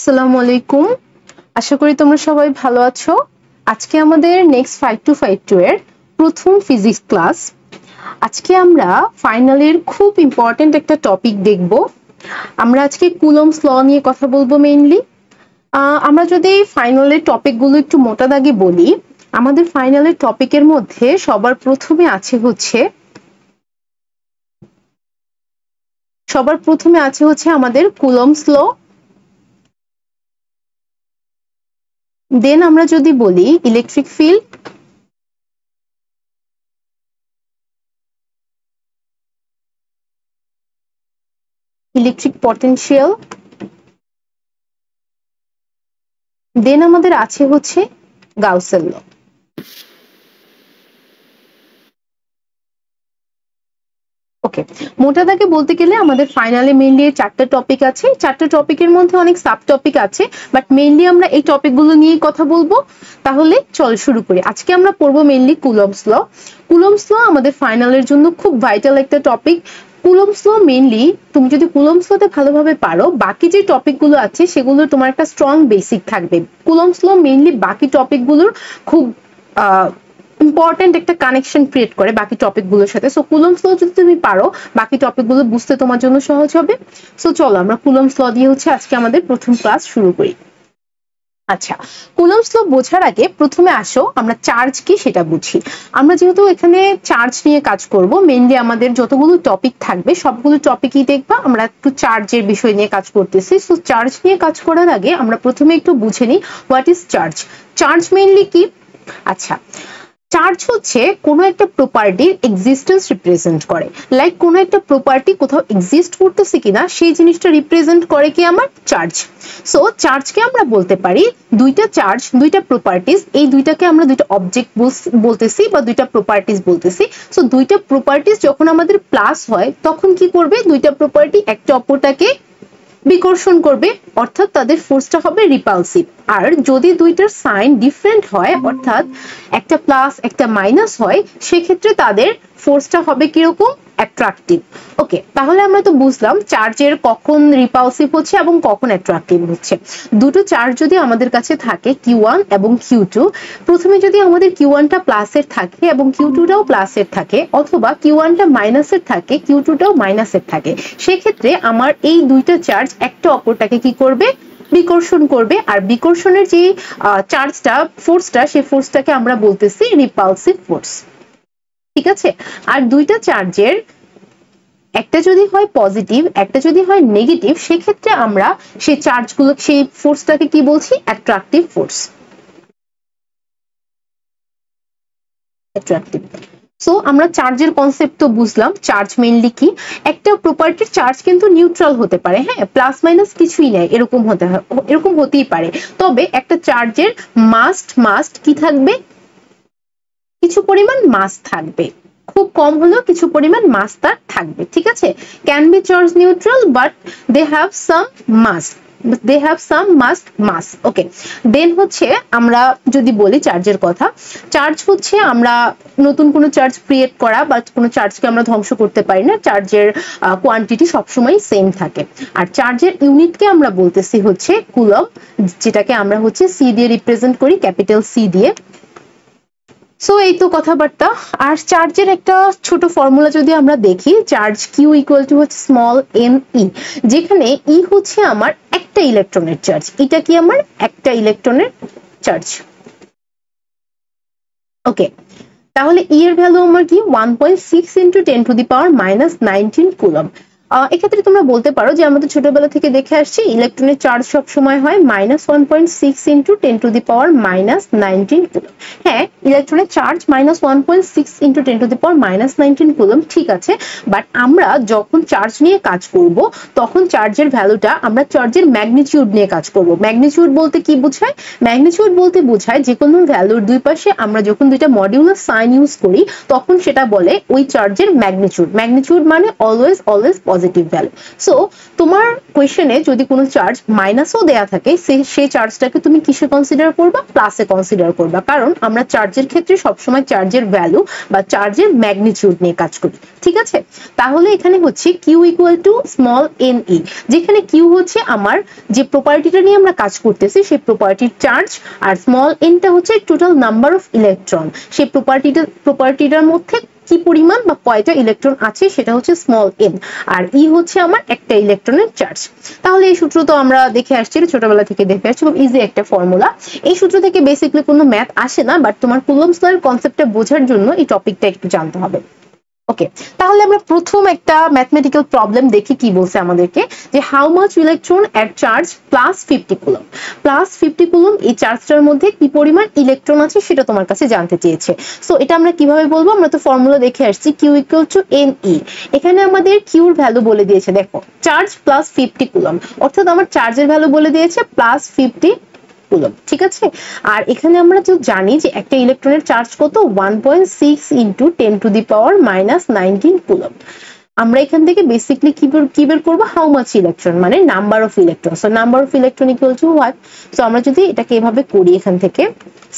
আসসালামু আলাইকুম। আশা করি তোমরা সবাই ভালো আছো। আজকে আমাদের নেক্সট 5252 এর প্রথম ফিজিক্স ক্লাস। আজকে আমরা ফাইনালের খুব ইম্পর্টেন্ট একটা টপিক দেখব। আমরা আজকে কুলম্বস ল নিয়ে কথা বলবো মেইনলি। আমরা যদি ফাইনালের টপিকগুলো একটু মোটা দাগে বলি, আমাদের ফাইনালের টপিকের মধ্যে সবার প্রথমে আছে আমাদের কুলম্বস ল। দেন আমরা যদি বলি ইলেকট্রিক ফিল্ড, ইলেকট্রিক পটেনশিয়াল, দেন আমাদের আছে গাউসের ল। ওকে, মোটা দাগে বলতে গেলে আমাদের ফাইনালে মেইনলি 4টা টপিক আছে। 4টা টপিকের মধ্যে অনেক সাব টপিক আছে, বাট মেইনলি আমরা এই টপিকগুলো নিয়ে কথা বলবো। তাহলে চল শুরু করি। আজকে আমরা পড়বো mainly Coulomb's law. Coulomb's law আমাদের ফাইনালের জন্য খুব ভাইটাল একটা টপিক। কুলম্বস ল মেইনলি তুমি যদি কুলম্বস লতে ভালোভাবে পারো, বাকি যে টপিকগুলো আছে সেগুলোর তোমার একটা স্ট্রং বেসিক থাকবে। কুলম্বস ল মেইনলি বাকি টপিকগুলোর খুব ইম্পর্টেন্ট একটা কানেকশন ক্রিয়েট করে বাকি টপিকগুলোর সাথে। সো কুলম্বস ল যদি তুমি পারো, বাকি টপিকগুলো বুঝতে তোমার জন্য সহজ হবে। সো চলো আমরা কুলম্বস ল দিয়ে আজকে আমাদের প্রথম ক্লাস শুরু করি। আচ্ছা, কুলম্বস ল বোঝার আগে প্রথমে আসো আমরা চার্জ কি সেটা বুঝি। আমরা যেহেতু এখানে চার্জ নিয়ে কাজ করব, মেইনলি আমাদের যতগুলো টপিক থাকবে সবগুলো টপিকই দেখবা আমরা একটু চার্জের বিষয় নিয়ে কাজ করতেছি। সো চার্জ নিয়ে কাজ করার আগে আমরা প্রথমে একটু বুঝে নিই what is charge. Charge mainly কি? আচ্ছা, চার্জ হচ্ছে কোনো একটা প্রপার্টির এক্সিস্টেন্স রিপ্রেজেন্ট করে। লাইক কোনো একটা প্রপার্টি কোথাও এক্সিস্ট করতেছে কিনা সেই জিনিসটা রিপ্রেজেন্ট করে কি আমার চার্জ। সো চার্জকে আমরা বলতে পারি দুইটা চার্জ, দুইটা প্রপার্টিজ, এই দুইটাকে আমরা দুইটা অবজেক্ট বলতেছি বা দুইটা প্রপার্টিজ বলতেছি। সো দুইটা প্রপার্টিজ যখন আমাদের প্লাস হয় তখন কি করবে? দুইটা প্রপার্টি একটা অপরটাকে বিকর্ষণ করবে, অর্থাৎ তাদের ফোর্সটা হবে রিপালসিভ। আর যদি দুইটার সাইন ডিফারেন্ট হয়, অর্থাৎ একটা প্লাস একটা মাইনাস হয়, সেক্ষেত্রে তাদের ফোর্সটা হবে কিরকম? অ্যাট্রাকটিভ। ওকে, তাহলে আমরা তো বুঝলাম চার্জের কখন রিপালসিভ হচ্ছে এবং কখন অ্যাট্রাকটিভ হচ্ছে। দুটো চার্জ যদি আমাদের কাছে থাকে Q1 এবং Q2, প্রথমে যদি আমাদের Q1টা প্লাসের থাকে এবং Q2টাও প্লাসের থাকে, অথবা Q1টা মাইনাসের থাকে Q2টাও মাইনাসের থাকে, সেক্ষেত্রে আমার এই দুইটা চার্জ একটা অপরটাকে কি করবে? বিকর্ষণ করবে। আর বিকর্ষণের যে চার্জটা, ফোর্সটা, সেই ফোর্সটাকে আমরা বলতেছি রিপালসিভ ফোর্স। ঠিক আছে? আর দুইটা চার্জের একটা যদি হয় পজিটিভ, একটা যদি হয় নেগেটিভ, সেক্ষেত্রে আমরা সেই চার্জগুলো, সেই ফোর্সটাকে কি বলছি? Attractive force. অ্যাট্রাকটিভ। সো আমরা চার্জের কনসেপ্ট তো বুঝলাম। চার্জ মেইনলি কি? একটা প্রপার্টির চার্জ কিন্তু নিউট্রাল হতে পারে, হ্যাঁ, প্লাস মাইনাস কিছুই নেই, এরকম হতেই পারে। তবে একটা চার্জের মাস্ট কি থাকবে? কিছু পরিমাণ মাস থাকবে, খুব কম হলেও কিছু পরিমাণ মাস তার থাকবে। ঠিক আছে? Can be charge neutral but they have some mass. Okay, then আমরা যদি বলি চার্জের কথা, চার্জ আমরা নতুন কোনো চার্জ ক্রিয়েট করা বা কোনো চার্জকে আমরা ধ্বংস করতে পারি না। চার্জের কোয়ান্টিটি সবসময় সেম থাকে। আর চার্জের ইউনিটকে আমরা বলতেছি কুলম্ব, যেটাকে আমরা সি দিয়ে রিপ্রেজেন্ট করি, ক্যাপিটাল সি দিয়ে। সো এই তো কথাবার্তা। আর চার্জের একটা ছোট ফর্মুলা যদি আমরা দেখি, charge Q equal to small M E, যেখানে ই আমার একটা ইলেকট্রনের চার্জ। এটা কি আমার একটা ইলেকট্রনের চার্জ। ওকে, তাহলে ই এর ভ্যালু আমার কি? 1.6 × 10⁻⁻19 কুলম্ব। এক্ষেত্রে তোমরা বলতে পারো যে আমাদের ছোটবেলা থেকে দেখে আসছি ইলেকট্রনের চার্জ সব সময় হয় -1.6 × 10⁻⁻19 কুলম্ব। হ্যাঁ, ইলেকট্রনের চার্জ -1.6 × 10⁻⁻19 কুলম্ব, ঠিক আছে। বাট আমরা যখন চার্জ নিয়ে কাজ করব, তখন চার্জের ভ্যালুটা আমরা চার্জের ম্যাগনিটিউড নিয়ে কাজ করব। ম্যাগনিটিউড বলতে কি বোঝায়? ম্যাগনিটিউড বলতে বোঝায় যে কোনো ভ্যালুর দুই পাশে আমরা যখন দুইটা মডিউলাস সাইন ইউজ করি, তখন সেটা বলে ওই চার্জের ম্যাগনিটিউড। ম্যাগনিটিউড মানে অলওয়েজ পজিটিভ ভ্যালু। সো তোমার কোয়েশ্চেনে যদি কোনো চার্জ মাইনাসও দেয়া থাকে সেই চার্জটাকে তুমি কিসে কনসিডার করবা? প্লাসে কনসিডার করবা, কারণ আমরা চার্জের ক্ষেত্রে সবসময় চার্জের ভ্যালু বা চার্জের ম্যাগনিটিউড নিয়ে কাজ করি, ঠিক আছে? তাহলে এখানে হচ্ছে Q equal to small N E, যেখানে কিউ হচ্ছে আমার যে প্রপার্টিটা নিয়ে আমরা কাজ করতেছি সেই প্রপার্টির চার্জ, আর স্মল এনটা হচ্ছে টোটাল নাম্বার অফ ইলেকট্রন, সেই প্রপার্টিটার মধ্যে কি পরিমাণ বা কয়টা ইলেকট্রন আছে সেটা হচ্ছে স্মল এন, আর ই হচ্ছে আমার একটা ইলেকট্রনের চার্জ। তাহলে এই সূত্র তো আমরা দেখে আসছি, ছোটবেলা থেকে দেখে আসছি, খুব ইজি একটা ফর্মুলা। এই সূত্র থেকে বেসিক্যালি কোনো ম্যাথ আসে না, বাট তোমার কুলম্বস ল এর কনসেপ্টটা বোঝার জন্য এই টপিকটা একটু জানতে হবে। ওকে, তাহলে আমরা প্রথম একটা ম্যাথমেটিক্যাল প্রবলেম দেখি কি বলছে আমাদেরকে, যে how much electron at charge plus 50 coulomb. Plus 50 coulomb এই চার্জটার মধ্যে কি পরিমাণ ইলেকট্রন আছে সেটা তোমার কাছে জানতে চেয়েছে। সো এটা আমরা কিভাবে বলবো? আমরা তো ফর্মুলা দেখে আসছি, Q equal to N E. এখানে আমাদের কিউর ভ্যালু বলে দিয়েছে, দেখো চার্জ প্লাস 50 কুলম্ব, অর্থাৎ আমার চার্জের ভ্যালু বলে দিয়েছে প্লাস 50 কুলম্ব, ঠিক আছে? আর এখানে আমরা তো জানি যে একটা ইলেকট্রনের চার্জ কত, 1.6 into 10 to the power minus 19 coulomb. আমরা এখান থেকে বেসিক্যালি কি বের করবো? হাউ মাচ ইলেকট্রন মানে number of electron. So number of electron equal to what? So আমরা যদি এটাকে এভাবে করি, এখান থেকে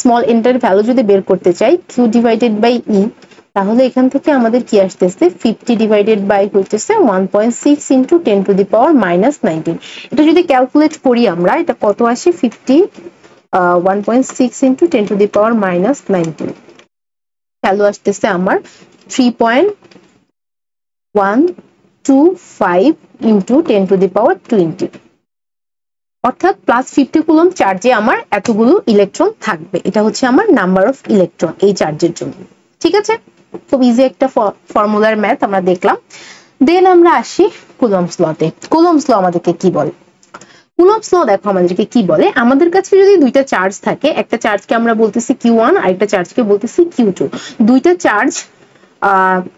স্মল এনটার ভ্যালু যদি বের করতে চাই, কিউ ডিভাইডেড বাই ই, তাহলে এখান থেকে আমাদের কি আসতেছে, 50 ডিভাইডেড বাই হইতেছে 1.6 into 10 to the power minus 19। এটা যদি ক্যালকুলেট করি আমরা, এটা কত আসে, 1.6 into 10 to the power minus 19, value আসতেছে আমার 3.125 ইন্টু 10 টু দি পাওয়ার 20, অর্থাৎ প্লাস 50 কুলম্ব চার্জে আমার এতগুলো ইলেকট্রন থাকবে। এটা হচ্ছে আমার নাম্বার অফ ইলেকট্রন এই চার্জের জন্য, ঠিক আছে? খুব ইজি একটা ফর্মুলার ম্যাথ আমরা দেখলাম। দেন আমরা আসি কুলম্বস লতে। কুলম্বস ল আমাদেরকে কি বলে? কুলম্বস ল দেখো আমাদেরকে কি বলে, আমাদের কাছে যদি দুইটা চার্জ থাকে, একটা চার্জকে আমরা বলতেছি Q1 আর একটা চার্জকে বলতেছি Q2, দুইটা চার্জ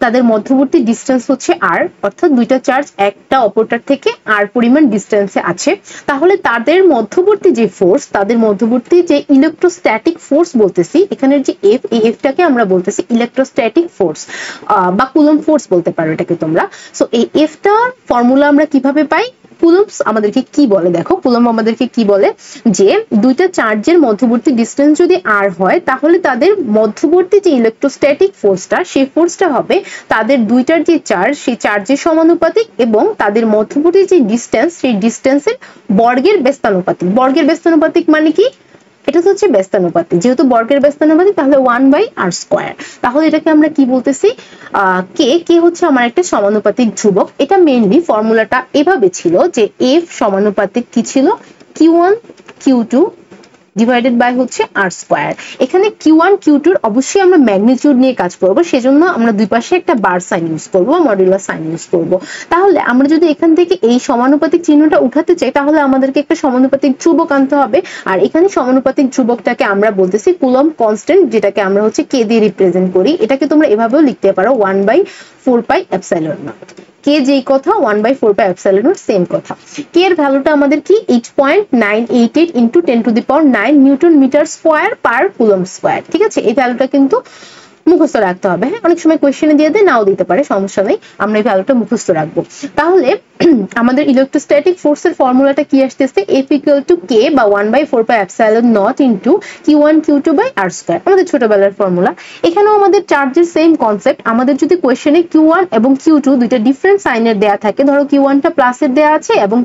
তাদের মধ্যবর্তী ডিস্টেন্স হচ্ছে r, অর্থাৎ দুইটা চার্জ একটা অপরটার থেকে r পরিমাণ ডিস্টেন্সে আছে, তাহলে তাদের মধ্যবর্তী যে ফোর্স, তাদের মধ্যবর্তী যে ইলেকট্রোস্ট্যাটিক ফোর্স বলতেছি, এখানের যে এফ, এই এফটাকে আমরা বলতেছি ইলেকট্রোস্ট্যাটিক ফোর্স বা কুলম্ব ফোর্স বলতে পারো এটাকে তোমরা। সো এই এফটার ফর্মুলা আমরা কিভাবে পাই? কুলম্বস আমাদেরকে কি বলে, দেখো কুলম্ব আমাদেরকে কি বলে, যে দুইটা চার্জের মধ্যবর্তী ডিস্টেন্স যদি r হয়, তাহলে তাদের মধ্যবর্তী যে ইলেকট্রোস্ট্যাটিক ফোর্সটা, সেই ফোর্সটা হবে তাদের দুইটার যে চার্জ, সেই চার্জের সমানুপাতিক, এবং তাদের মধ্যবর্তী যে ডিস্টেন্স, সেই ডিস্টেন্সের বর্গের ব্যস্তানুপাতিক। বর্গের ব্যস্তানুপাতিক মানে কি? এটা হচ্ছে ব্যস্তানুপাতিক, যেহেতু বর্গের ব্যস্তানুপাতিক তাহলে 1/r²। তাহলে এটাকে আমরা কি বলতেছি, কে হচ্ছে আমার একটা সমানুপাতিক ধ্রুবক। এটা মেইনলি ফর্মুলাটা এভাবে ছিল যে এফ সমানুপাতিক কি ছিল, Q1 Q2 ডিভাইডেড বাই হচ্ছে r²। এখানে Q1 Q2 এর অবশ্যই আমরা ম্যাগনিটিউড নিয়ে কাজ করব, সেজন্য আমরা দুই পাশে একটা বার সাইন ইউজ করব, মডুলাস সাইন ইউজ করব। তাহলে আমরা যদি এখান থেকে এই সমানুপাতিক চিহ্নটা উঠাতে চাই, তাহলে আমাদেরকে একটা সমানুপাতিক ধ্রুবক আনতে হবে, আর এখানে সমানুপাতিক ধ্রুবকটাকে আমরা বলতেছি কুলম্ব কনস্ট্যান্ট, যেটাকে আমরা হচ্ছে কে দিয়ে রিপ্রেজেন্ট করি। এটাকে তোমরা এভাবেও লিখতে পারো 1/4πε0। কে যেই কথা, 1/4πε0 সেম কথা। কে এর ভ্যালুটা আমাদের কি, 8.988 into 10 to the power 9 newton metre square per coulomb square, ঠিক আছে? এই ভ্যালুটা কিন্তু মুখস্থ রাখতে হবে, হ্যাঁ, অনেক সময় কোয়েশ্চেনে দিয়ে দেয়, নাও দিতে পারে, সমস্যা নেই, আমরা এই ভ্যালুটা মুখস্থ রাখবো। তাহলে আমাদের ইলেকট্রোস্ট্যাটিক ফোর্সের ফর্মুলাটা কি আসতেছে, F ইকুয়াল টু K বা 1/4πε0 into Q1 Q2 by r², আমাদের ছোটবেলার ফর্মুলা। এখানেও আমাদের চার্জের সেম কনসেপ্ট। আমাদের যদি কোয়েশ্চেনে Q1 এবং Q2 দুইটা ডিফারেন্ট সাইনের দেয়া থাকে, ধরো Q1টা প্লাসের দেয়া আছে এবং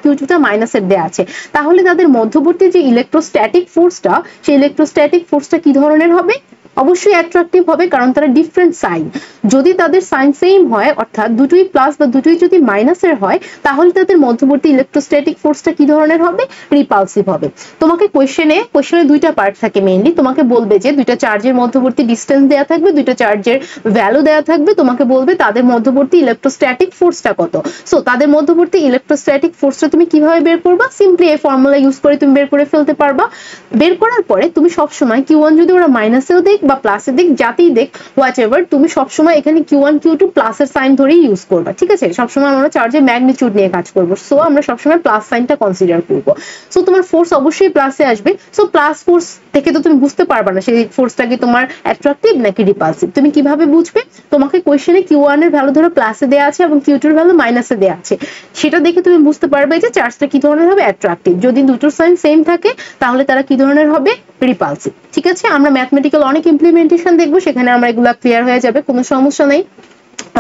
Q2টা মাইনাসের দেয়া আছে, তাহলে তাদের মধ্যবর্তী যে ইলেকট্রোস্ট্যাটিক ফোর্সটা, সেই ইলেকট্রোস্ট্যাটিক ফোর্সটা কি ধরনের হবে? অবশ্যই অ্যাট্রাকটিভ হবে, কারণ তারা ডিফারেন্ট সাইন। যদি তাদের সাইন সেম হয়, অর্থাৎ দুটোই প্লাস বা দুটোই যদি মাইনাসের হয়, তাহলে তাদের মধ্যবর্তী ইলেকট্রোস্ট্যাটিক ফোর্সটা কি ধরনের হবে? রিপালসিভ হবে। তোমাকে কোয়েশ্চেনে দুইটা পার্ট থাকে মেইনলি, তোমাকে বলবে যে দুইটা চার্জের মধ্যবর্তী ডিস্টেন্স দেয়া থাকবে, দুইটা চার্জের ভ্যালু দেয়া থাকবে, তোমাকে বলবে তাদের মধ্যবর্তী ইলেকট্রোস্ট্যাটিক ফোর্সটা কত। সো তাদের মধ্যবর্তী ইলেকট্রোস্ট্যাটিক ফোর্সটা তুমি কিভাবে বের করবা? সিম্পলি এই ফর্মুলা ইউজ করে তুমি বের করে ফেলতে পারবা। বের করার পরে তুমি সবসময় Q1 যদি ওরা মাইনাসেও দেখ বা প্লাসে দিক, যাতেই দেখ হোয়াট এভার, তুমি সবসময় এখানে Q1 Q2 প্লাসের সাইন ধরেই ইউজ করবা, ঠিক আছে? সবসময় আমরা চার্জের ম্যাগনিটিউড নিয়ে কাজ করবো, সো আমরা সবসময় প্লাস সাইনটা কনসিডার করবো। সো তোমার ফোর্স অবশ্যই প্লাসে আসবে। সো প্লাস ফোর্স থেকে তো তুমি বুঝতে পারবা না সেই ফোর্সটা কি তোমার অ্যাট্রাকটিভ নাকি রিপালসিভ। তুমি কিভাবে বুঝবে? তোমাকে কোয়েশ্চেনে Q1 এর ভ্যালু ধরো প্লাসে দেওয়া আছে এবং Q2 এর ভ্যালু মাইনাসে দেওয়া আছে, সেটা দেখে তুমি বুঝতে পারবে যে চার্জটা কি ধরনের হবে, অ্যাট্রাকটিভ। যদি দুটোর সাইন সেম থাকে তাহলে তারা কি ধরনের হবে, রিপালসিভ। ঠিক আছে, আমরা ম্যাথমেটিক্যাল অনেক ইমপ্লিমেন্টেশন দেখবো, সেখানে আমরা এগুলা ক্লিয়ার হয়ে যাবে, কোনো সমস্যা নেই।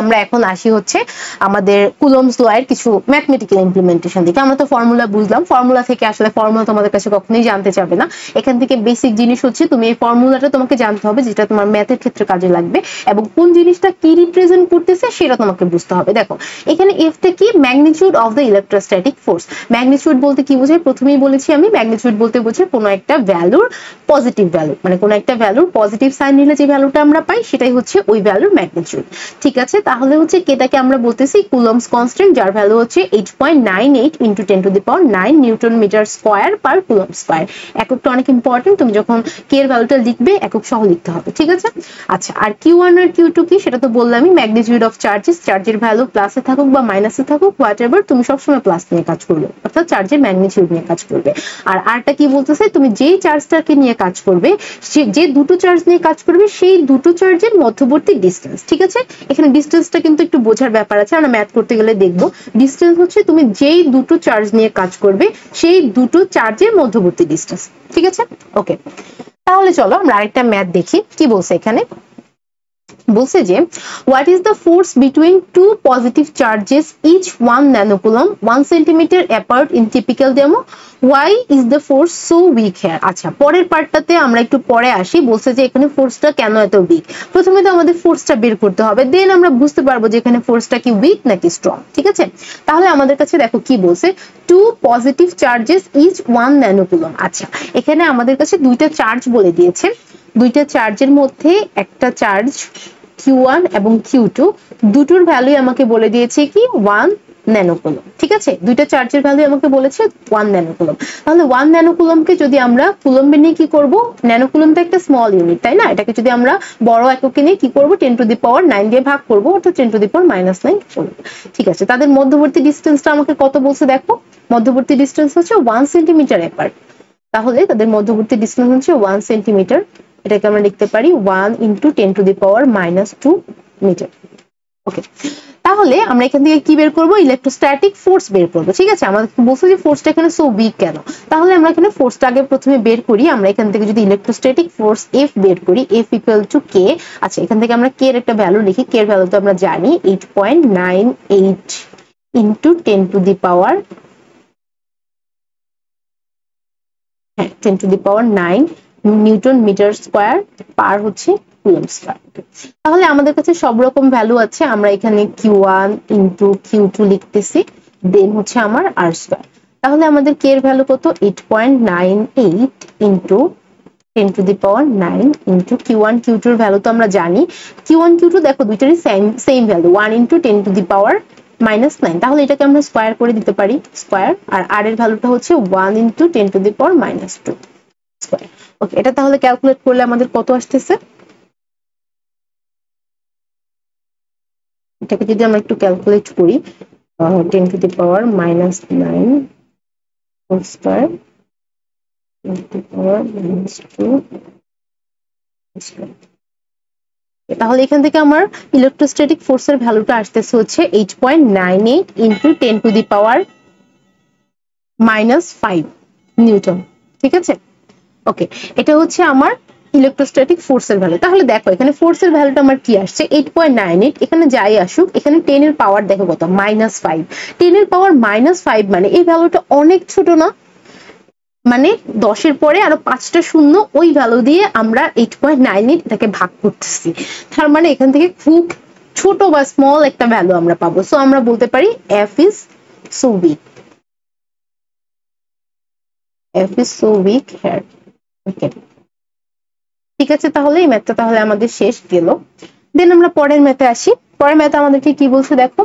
আমরা এখন আসি হচ্ছে আমাদের কুলম্বস ল এর কিছু ম্যাথমেটিক্যাল ইমপ্লিমেন্টেশন দিকে। আমরা তো ফর্মুলা বুঝলাম, ফর্মুলা থেকে আসলে ফর্মুলা তোমাদের কাছে কখনোই জানতে চাবে না। এখান থেকে বেসিক জিনিস হচ্ছে তুমি এই ফর্মুলাটা তোমাকে জানতে হবে, যেটা তোমার ম্যাথের ক্ষেত্রে কাজে লাগবে, এবং কোন জিনিসটা কি রিপ্রেজেন্ট করতেছে সেটা তোমাকে বুঝতে হবে। দেখো এখানে এফটা কি, magnitude of the electrostatic force. Magnitude বলতে কি বোঝায়, প্রথমেই বলেছি আমি, ম্যাগনিটিউড বলতে বোঝায় কোনো একটা ভ্যালুর পজিটিভ ভ্যালু, মানে কোনো একটা ভ্যালুর পজিটিভ সাইন নিলে যে ভ্যালুটা আমরা পাই সেটাই হচ্ছে ওই ভ্যালুর ম্যাগনিটিউড। ঠিক আছে, তাহলে হচ্ছে কেটাকে আমরা বলতেছি কুলম্বস কনস্ট্যান্ট, যার ভ্যালু হচ্ছে 8.98 × 10⁹ newton metre square per coulomb square. এককটা অনেক ইম্পর্টেন্ট, তুমি যখন কে এর ভ্যালুটা লিখবে একক সহ লিখতে হবে। ঠিক আছে, আচ্ছা, আর Q1 আর Q2 কি সেটা তো বললামই, ম্যাগনিটিউড অফ চার্জেস, চার্জের ভ্যালু প্লাসে থাকুক বা মাইনাসে থাকুক হোয়াট এভার, তুমি সবসময় প্লাস নিয়ে কাজ করবে, অর্থাৎ চার্জের ম্যাগনিটিউড নিয়ে কাজ করবে। আর আরটা কি বলতেছে, তুমি যেই চার্জটাকে নিয়ে কাজ করবে, যে দুটো চার্জ নিয়ে কাজ করবে সেই দুটো চার্জের মধ্যবর্তী ডিস্টেন্স। ঠিক আছে, এখানে ডিস্টেন্সটা কিন্তু একটু বোঝার ব্যাপার আছে, আমরা ম্যাথ করতে গেলে দেখবো। ডিস্টেন্স হচ্ছে তুমি যেই দুটো চার্জ নিয়ে কাজ করবে সেই দুটো চার্জের মধ্যবর্তী ডিস্টেন্স। ঠিক আছে, ওকে, তাহলে চলো আমরা আরেকটা ম্যাথ দেখি। কি বলছে এখানে, বলছে যে what is the force between two positive charges each 1 nanocoulomb 1 centimetre apart in typical demo, why is the force so weak here? আচ্ছা, পরের পার্টটাতে আমরা একটু পরে আসি। বলছে যে এখানে ফোর্সটা কেন এত উইক, প্রথমে তো আমাদের ফোর্সটা বের করতে হবে, দেন আমরা বুঝতে পারবো যে এখানে ফোর্সটা কি উইক নাকি স্ট্রং। ঠিক আছে, তাহলে আমাদের কাছে দেখো কি বলছে, two positive charges each 1 nanocoulomb। আচ্ছা, এখানে আমাদের কাছে দুইটা চার্জ বলে দিয়েছে, দুইটা চার্জের মধ্যে একটা চার্জ Q1 এবং Q2, দুটোর ভ্যালু আমাকে বলে দিয়েছে কি 1 ন্যানোকুলম। ঠিক আছে, দুইটা চার্জের ভ্যালু আমাকে বলেছে 1 ন্যানোকুলম। তাহলে 1 ন্যানোকুলমকে যদি আমরা কুলম্বে নিয়ে কি করব, ন্যানোকুলমটা একটা স্মল ইউনিট, তাই না? এটাকে যদি আমরা বড় এককে নিয়ে কি করব, 10⁹9 দিয়ে ভাগ করব, অর্থাৎ 10⁻⁻9 করব। ঠিক আছে, তাদের মধ্যবর্তী ডিসটেন্সটা আমাকে কত বলছে দেখো, মধ্যবর্তী ডিসটেন্স হচ্ছে 1 সেন্টিমিটার অ্যাপার্ট। তাহলে তাদের মধ্যবর্তী ডিসটেন্স হচ্ছে 1 সেন্টিমিটার, এটাকে আমরা লিখতে পারি 1 × 10⁻⁻2 মিটার। ওকে, তাহলে আমরা এখান থেকে কি বের করব, ইলেকট্রোস্ট্যাটিক ফোর্স বের করব। ঠিক আছে, আমাদের বলছে যে ফোর্সটা এখানে সো উইক কেন, তাহলে আমরা এখানে ফোর্সটা আগে প্রথমে বের করি। আমরা এখান থেকে যদি ইলেকট্রোস্ট্যাটিক ফোর্স F বের করি, F = K। আচ্ছা, এখান থেকে আমরা K এর একটা ভ্যালু লিখি, K এর ভ্যালু তো আমরা জানি 8.98 × 10⁹9 নিউটন মিটার স্কয়ার পার হচ্ছে কুলম্ব স্কয়ার। তাহলে আমাদের কাছে সব রকম ভ্যালু আছে, আমরা এখানে Q1 × Q2 লিখতেছি, দেন হচ্ছে আমার R স্কয়ার। তাহলে আমাদের K এর ভ্যালু কত, 8.98 × 10⁹9 × Q1 Q2 এর ভ্যালু তো আমরা জানি, Q1 Q2 দেখো দুইটারই সেম ভ্যালু 1 × 10⁻⁻9, তাহলে এটাকে আমরা স্কয়ার করে দিতে পারি, স্কয়ার। আর R এর ভ্যালুটা হচ্ছে 1 × 10⁻2 স্কয়ার। ওকে, এটা তাহলে ক্যালকুলেট করলে আমাদের কত আসতেছে, এটাকে যদি আমরা একটু ক্যালকুলেট করি, 10⁻⁻9 হোল স্কয়ার 10⁻⁻2 স্কয়ার। তাহলে এখান থেকে আমার ইলেকট্রোস্ট্যাটিক ফোর্সের ভ্যালুটা আসতেছে হচ্ছে 8.98 × 10⁻⁻5 নিউটন। ঠিক আছে, ওকে, এটা হচ্ছে আমার ইলেকট্রোস্ট্যাটিক ফোর্সের ভ্যালু। তাহলে দেখো এখানে ফোর্সের ভ্যালুটা আমার কি আসছে, 8.98, এখানে যাই আসুক, এখানে 10 এর পাওয়ার দেখো কত, -5। 10 এর পাওয়ার -5 মানে এই ভ্যালুটা অনেক ছোট না, মানে 10 এর পরে আরো 5টা শূন্য, ওই ভ্যালু দিয়ে আমরা 8.98 এটাকে ভাগ করতেছি, তার মানে এখান থেকে খুব ছোট বা স্মল একটা ভ্যালু আমরা পাবো। সো আমরা বলতে পারি F is so weak, F is so weak here. ওকে, ঠিক আছে, তাহলে এই ম্যাথটা তাহলে আমাদের শেষ গেল। দেন আমরা পরের ম্যাথে আসি। পরের ম্যাথে আমাদেরকে কি বলছে দেখো,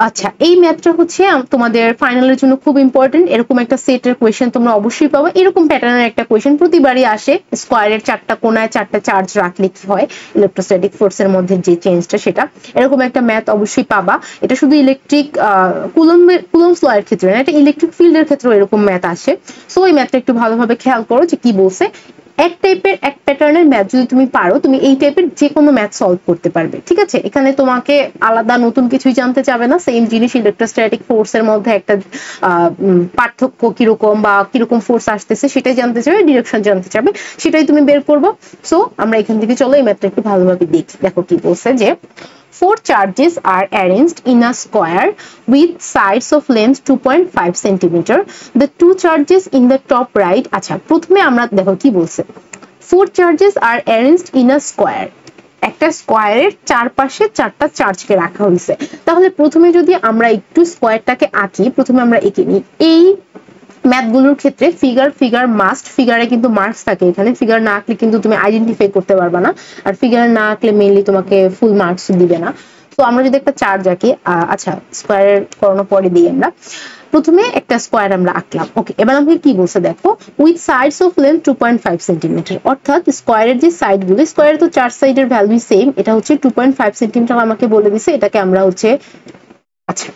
আচ্ছা, এই ম্যাথটা হচ্ছে তোমাদের ফাইনালের জন্য খুব ইম্পর্টেন্ট। এরকম একটা সেটের কোয়েশ্চেন তোমরা অবশ্যই পাবে। এরকম প্যাটার্নের একটা কোয়েশ্চেন প্রতিবারই আসে, স্কোয়ারের 4টা কোণায় 4টা চার্জ রাখলে কি হয়, ইলেকট্রোস্ট্যাটিক ফোর্সের মধ্যে যে চেঞ্জটা, সেটা এরকম একটা ম্যাথ অবশ্যই পাবা। এটা শুধু ইলেকট্রিক কুলম্বস ল এর ক্ষেত্রে না, এটা ইলেকট্রিক ফিল্ডের ক্ষেত্রেও এরকম ম্যাথ আসে। সো এই ম্যাথটা একটু ভালোভাবে খেয়াল করো যে কি বলছে। এক টাইপের এক প্যাটার্নের ম্যাথ যদি তুমি পারো, তুমি এই টাইপের যে কোনো ম্যাথ সলভ করতে পারবে। ঠিক আছে, এখানে তোমাকে আলাদা নতুন কিছুই জানতে চাবে না, সেম জিনিস ইলেকট্রোস্ট্যাটিক ফোর্সের মধ্যে একটা পার্থক্য কিরকম বা কিরকম ফোর্স আসতেছে সেটাই জানতে চাবে, ডিরেকশন জানতে চাবে, সেটাই তুমি বের করবো। সো আমরা এখান থেকে চলো এই ম্যাথটা একটু ভালোভাবে দেখি। দেখো কি বলছে যে 4 charges are arranged in a square with sides of length 2.5 cm. The 2 charges in the top right, আচ্ছা প্রথমে আমরা দেখো কি বলছে, 4 charges are arranged in a square, একটা স্কোয়ারের চারপাশে 4টা চার্জকে রাখা হয়েছে। তাহলে প্রথমে যদি আমরা একটু স্কোয়ারটাকে আঁকি, প্রথমে আমরা এঁকে নিই। এই ম্যাথগুলোর ক্ষেত্রে ফিগার মাস্ট, ফিগারে কিন্তু মার্কস থাকে, এখানে ফিগার না আঁকলে কিন্তু তুমি আইডেন্টিফাই করতে পারবে না, আর ফিগার না আঁকলে মেইনলি তোমাকে ফুল মার্কস দিবে না। তো আমরা যদি একটা চার্জ আঁকি, আচ্ছা স্কোয়ারের করানোর পরে দিই আমরা, প্রথমে একটা স্কোয়ার আমরা আঁকলাম। ওকে, এবার আমাকে কি বলছে দেখো, with sides of length 2.5 centimetre, অর্থাৎ স্কোয়ারের যে সাইড গুলো, স্কোয়ারের তো 4 সাইডের ভ্যালু সেম, এটা হচ্ছে 2.5 সেন্টিমিটার আমাকে বলে দিছে। এটাকে আমরা হচ্ছে, আচ্ছা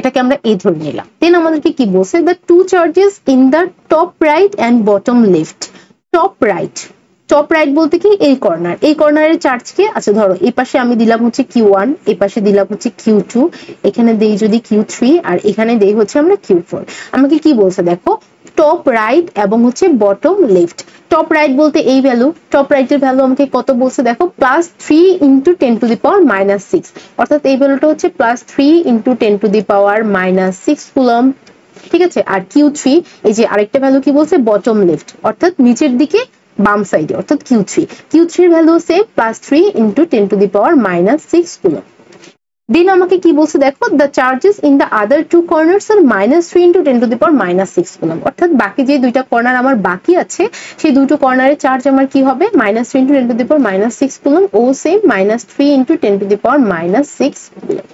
এটাকে আমরা এ ধরে নিলাম। দেন আমাদেরকে কি বলছে, the 2 charges in the top right and bottom left. Top right বলতে কি, এই কর্নার, এই কর্নারের চার্জকে, আচ্ছা ধরো এই পাশে আমি দিলাম হচ্ছে Q1, এই পাশে দিলাম হচ্ছে Q2, এখানে দেই যদি Q3, আর এখানে দেই হচ্ছে আমরা Q4। আমাকে কি বলছে দেখো, টপ রাইট এবং হচ্ছে বটম লেফট। টপ রাইট বলতে এই ভ্যালু, টপ রাইটের ভ্যালু আমাকে কত বলছে দেখো, +3 × 10⁻⁻6, অর্থাৎ এই ভ্যালুটা হচ্ছে +3 × 10⁻⁻6 কুলম্ব। ঠিক আছে, আর Q3 এই যে আরেকটা ভ্যালু কি বলছে, বটম লেফট, অর্থাৎ নিচের দিকে বাম সাইডে, অর্থাৎ Q3 এর ভ্যালু সেম, +3 × 10⁻⁻6 কুলম্ব। দেন আমাকে কি বলছে দেখো, the charges in the other 2 corners are -3 × 10⁻6 coulomb, অর্থাৎ বাকি যে দুইটা কর্নার আমার বাকি আছে, সেই দুটো কর্নারের চার্জ আমার কি হবে, -3 × 10⁻6 কুলম্ব, ও সেম -3 × 10⁻6 কুলম্ব।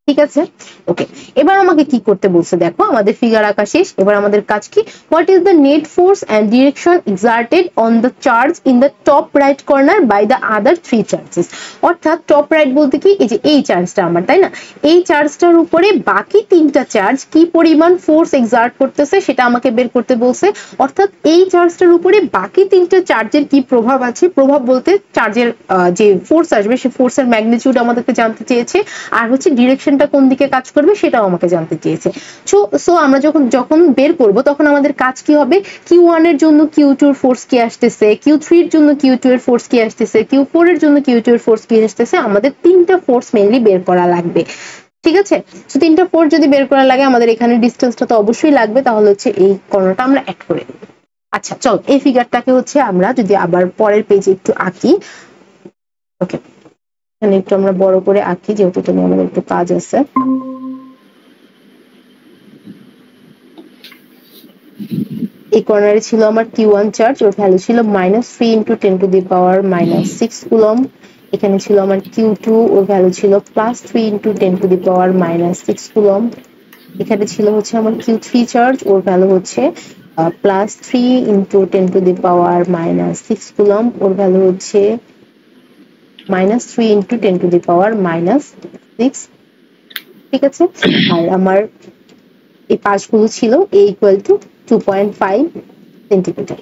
ঠিক আছে, ওকে। এবার আমাকে কি করতে বলছে দেখো, আমাদের ফিগার আঁকা শেষ, এবার আমাদের কাজ কি, what is the net force and direction exerted on the charge in the top right corner by the other 3 charges. অর্থাৎ টপ রাইট বলতে কি, এই যে এই চার্জটা আমার, তাই না, এই চার্জটার উপরে বাকি 3টা চার্জ কি পরিমাণ ফোর্স এক্সার্ট করতেছে সেটা আমাকে বের করতে বলছে। অর্থাৎ এই চার্জটার উপরে বাকি 3টা চার্জের কি প্রভাব আছে, প্রভাব বলতে চার্জের যে ফোর্স আসবে সেই ফোর্সের ম্যাগনিটিউড আমাদেরকে জানতে চেয়েছে, আর হচ্ছে ডিরেকশন কোন দিকে কাজ করবে সেটাও আমাকে জানতে চেয়েছে। সো আমরা যখন বের করব তখন আমাদের কাজ কি হবে, Q1 এর জন্য Q2 এর ফোর্স কি আসতেছে, Q3 এর জন্য Q2 এর ফোর্স কি আসতেছে, Q4 এর জন্য Q2 এর ফোর্স কি আসতেছে, আমাদের 3টা ফোর্স মেইনলি বের করা লাগবে। ঠিক আছে, তো 3টা ফোর্স যদি বের করা লাগে, আমাদের এখানে ডিসটেন্সটা তো অবশ্যই লাগবে, তাহলে হচ্ছে এই কর্ণটা আমরা অ্যাড করে দেব। আচ্ছা চল, এই ফিগারটাকে হচ্ছে আমরা যদি আবার পরের পেজে একটু আঁকি। ওকে, এখানে একটু আমরা বড় করে আঁকি, যেহেতু তুমি আমাদের একটু কাজ আছে। এই কর্নারে ছিল আমার Q1 চার্জ, ওর ভ্যালু ছিল -3 × 10⁻6 কুলম্ব। এখানে ছিল আমার Q2, ওর ভ্যালু ছিল +3 × 10⁻6 কুলম্ব। এখানে ছিল হচ্ছে আমার Q3 চার্জ, ওর ভ্যালু হচ্ছে +3 × 10⁻6 কুলম্ব, ওর ভ্যালু হচ্ছে -3 × 10⁻6। ঠিক আছে, আর আমার এই পাশগুলো ছিল A = 2.5 সেন্টিমিটার।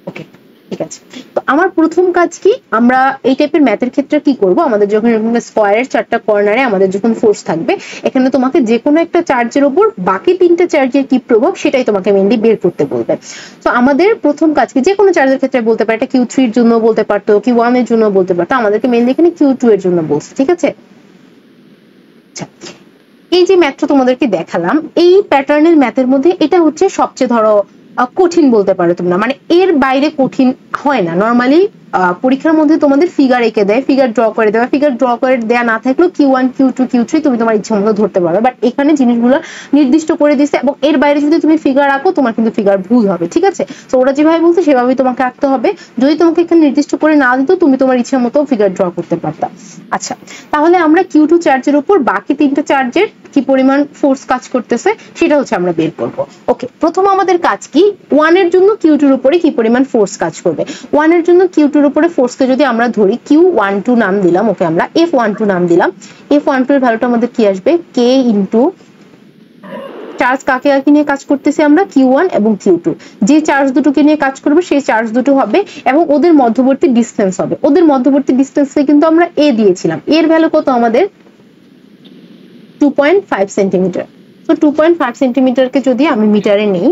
ওকে, ঠিক আছে। তো আমার প্রথম কাজ কি, আমরা এই টাইপের ম্যাথের ক্ষেত্রে কি করব, আমাদের যখন এরকম স্কোয়ারের 4টা কর্নারে আমাদের যখন ফোর্স থাকবে, এখানে তোমাকে যে কোনো একটা চার্জের উপর বাকি 3টা চার্জের কি প্রভাব সেটাই তোমাকে মেইনলি বের করতে বলবে। তো আমাদের প্রথম কাজ কি, যে কোনো চার্জের ক্ষেত্রে বলতে পারে, এটা Q3 এর জন্য বলতে পারতো, Q1 এর জন্য বলতে পারতো, আমাদেরকে মেইনলি এখানে Q2 এর জন্য বলছে। ঠিক আছে, আচ্ছা এই যে ম্যাথটা তোমাদেরকে দেখালাম, এই প্যাটার্নের ম্যাথের মধ্যে এটা হচ্ছে সবচেয়ে ধরো কঠিন বলতে পারো তোমরা, মানে এর বাইরে কঠিন হয় না। নর্মালি পরীক্ষার মধ্যে তোমাদের ফিগার এঁকে দেয়, ফিগার ড্র করে দেয়, ফিগার ড্র করে দেয়া না থাকলেও Q1 Q2 Q3 তুমি তোমার ইচ্ছা মতো ধরতে পারবে, বাট এখানে জিনিসগুলো নির্দিষ্ট করে দিচ্ছে এবং এর বাইরে যদি তুমি ফিগার আঁকো তোমার কিন্তু ফিগার ভুল হবে, ঠিক আছে? তো ওরা যেভাবে বলছে সেভাবেই তোমাকে আঁকতে হবে। যদি তোমাকে এখানে নির্দিষ্ট করে না দিত তুমি তোমার ইচ্ছা মতো ফিগার ড্র করতে পারতা। আচ্ছা, তাহলে আমরা Q2 চার্জের উপর বাকি তিনটা চার্জের কি পরিমাণ ফোর্স কাজ করতেছে সেটা হচ্ছে আমরা বের করব। ওকে, প্রথম আমাদের কাজ কি, 1 এর জন্য Q2 এর উপরে কি পরিমাণ ফোর্স কাজ করবে। 1 এর জন্য Q2 এর উপরে ফোর্সকে যদি আমরা ধরি Q12 নাম দিলাম, ওকে আমরা F12 নাম দিলাম। F12 এর ভ্যালুটা আমাদের কি আসবে, K ইনটু চার্জ কাকে কাকে নিয়ে কাজ করতেছি আমরা, Q1 এবং Q2। যে চার্জ দুটোকে নিয়ে কাজ করবে সেই চার্জ দুটো হবে এবং ওদের মধ্যবর্তী ডিসটেন্স হবে। ওদের মধ্যবর্তী ডিসটেন্সকে কিন্তু আমরা A দিয়েছিলাম, এর ভ্যালু কত আমাদের 2.5 সেন্টিমিটার। তো 2.5 সেন্টিমিটারকে যদি আমি মিটারে নিই,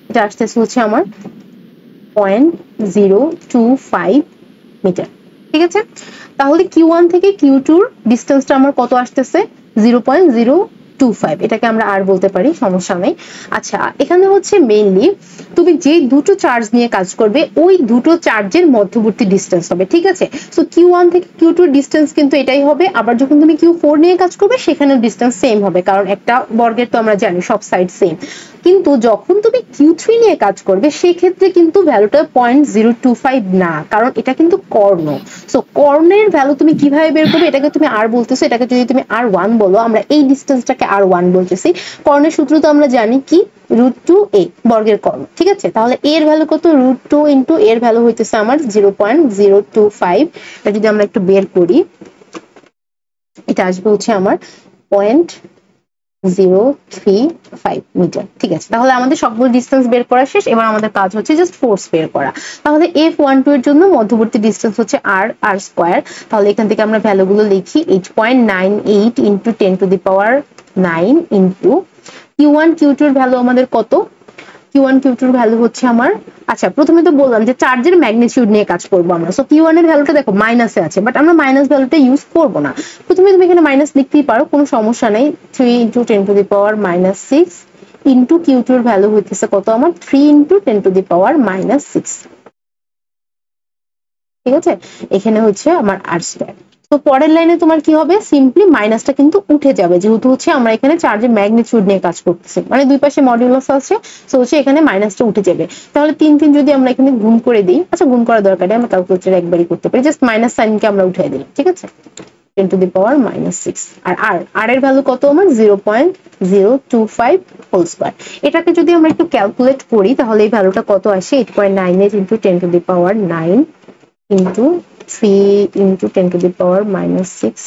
এটা আসতেছে হচ্ছে আমার 0.025 মিটার, ঠিক আছে? তাহলে Q1 থেকে Q2 ডিসটেন্সটা আমার কত আসতেছে, 0.025, এটাকে আমরা আর বলতে পারি, সমস্যা নেই। আচ্ছা, এখানে হচ্ছে মেইনলি তুমি যে দুটো চার্জ নিয়ে কাজ করবে ওই দুটো চার্জের মধ্যবর্তী ডিসটেন্স হবে, ঠিক আছে? সো Q1 থেকে Q2 ডিসটেন্স কিন্তু এটাই হবে, আবার যখন তুমি Q4 নিয়ে কাজ করবে সেখানেও ডিসটেন্স সেম হবে, কারণ একটা বর্গের তো আমরা জানি সব সাইড সেম। কিন্তু যখন তুমি Q3 নিয়ে কাজ করবে সেক্ষেত্রে কিন্তু ভ্যালুটা 0.025 না, কারণ এটা কিন্তু কর্ণ। সো কর্ণের ভ্যালু তুমি কিভাবে বের করবে, এটাকে তুমি আর বলতেছো, এটাকে যদি তুমি R1 বলো, আমরা এই ডিসটেন্সটাকে R1 বলতেছি। কর্ণের সূত্র তো আমরা জানি কি, √2a, বর্গের কর্ণ, ঠিক আছে? তাহলে এর ভ্যালু কত, √2 ইন্টু এর ভ্যালু হইতেছে আমার 0.025। এটা যদি আমরা একটু বের করি, এটা আসবে হচ্ছে আমার 0.035 মিটার, ঠিক আছে? তাহলে আমাদের সবগুলো ডিসটেন্স বের করা শেষ, এবার আমাদের কাজ হচ্ছে জাস্ট ফোর্স বের করা। তাহলে F12 এর জন্য মধ্যবর্তী ডিসটেন্স হচ্ছে r স্কয়ার। তাহলে এখান থেকে আমরা ভ্যালুগুলো লিখি, 8.98 ইন্টু 10⁻9 ইন্টু Q1 Q2 এর ভ্যালু আমাদের কত, Q1 Q2 এর ভ্যালু হচ্ছে আমার, আচ্ছা প্রথমে তো বললাম যে চার্জের ম্যাগনিটিউড নিয়ে কাজ করবো আমরা। সো Q1 এর ভ্যালুটা দেখো মাইনাসে আছে, বাট আমরা মাইনাস ভ্যালুটা ইউজ করবো না। প্রথমে তুমি এখানে মাইনাস লিখতেই পারো, কোনো সমস্যা নেই। 3 ইন্টু 10⁻6 ইন্টু Q2 এর ভ্যালু হইতেছে কত আমার, 3 ইন্টু 10⁻6, ঠিক আছে? এখানে হচ্ছে আমার r স্কয়ার। তো পরের লাইনে তোমার কি হবে, সিম্পলি মাইনাসটা কিন্তু উঠে যাবে, যেহেতু হচ্ছে আমরা এখানে চার্জের ম্যাগনিটিউড নিয়ে কাজ করতেছি, মানে দুই পাশে মডিউলাস আছে, সো হচ্ছে এখানে মাইনাসটা উঠে যাবে। তাহলে 3 যদি আমরা এখানে গুণ করে দিই, আচ্ছা গুণ করার দরকার নেই, আমরা ক্যালকুলেটরে একবারই করতে পারি, জাস্ট মাইনাস সাইনকে আমরা উঠিয়ে দিলাম, ঠিক আছে? 10⁻6 আর আর এর ভ্যালু কত আমার, 0.025 হোল স্কয়ার। এটাকে যদি আমরা একটু ক্যালকুলেট করি তাহলে এই ভ্যালুটা কত আসে, 8.98 into 10⁻9 into 3 into 10⁻6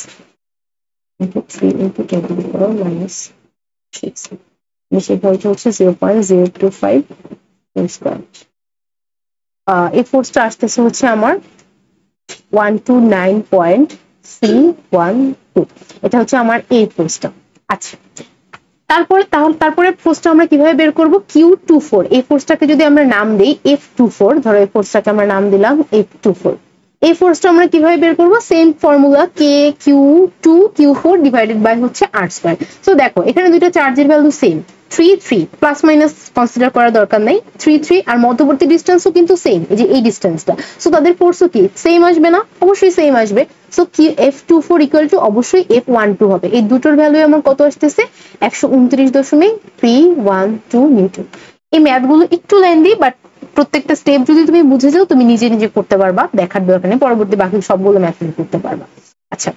into 3 into 10⁻6, সেটা হচ্ছে 0.025 স্কয়ার। এই ফোর্সটা আসতেছে হচ্ছে আমার 129.312, এটা হচ্ছে আমার এই ফোর্সটা। আচ্ছা, তারপরে ফোর্সটা আমরা কিভাবে বের করব, Q24, এই ফোর্সটাকে যদি আমরা নাম দেই F24, ধরো এই ফোর্সটাকে আমরা নাম দিলাম F24। এই ফোর্সটা আমরা কিভাবে বের করব, same formula, K Q2 Q4 divided by হচ্ছে r স্কয়ার। সো দেখো এখানে দুটো চার্জের value same, 3 plus minus consider করার দরকার নাই, 3 আর মধ্যবর্তী ডিসটেন্সও কিন্তু সেম, এই যে এই ডিসটেন্সটা। সো তাদের ফোর্সও কি সেম আসবে না, অবশ্যই সেম আসবে। সো কি F24 ইকুয়াল টু অবশ্যই F12 হবে। এই দুটোর ভ্যালু আমার কত আসতেছে, 129.312 নিউটন। এই ম্যাথগুলো একটু লেন্দি, বাট প্রত্যেকটা স্টেপ যদি তুমি বুঝে যাও তুমি নিজে নিজে করতে পারবা, দেখার দরকার নেই, পরবর্তী বাকি সবগুলো ম্যাথ করতে পারবা। আচ্ছা,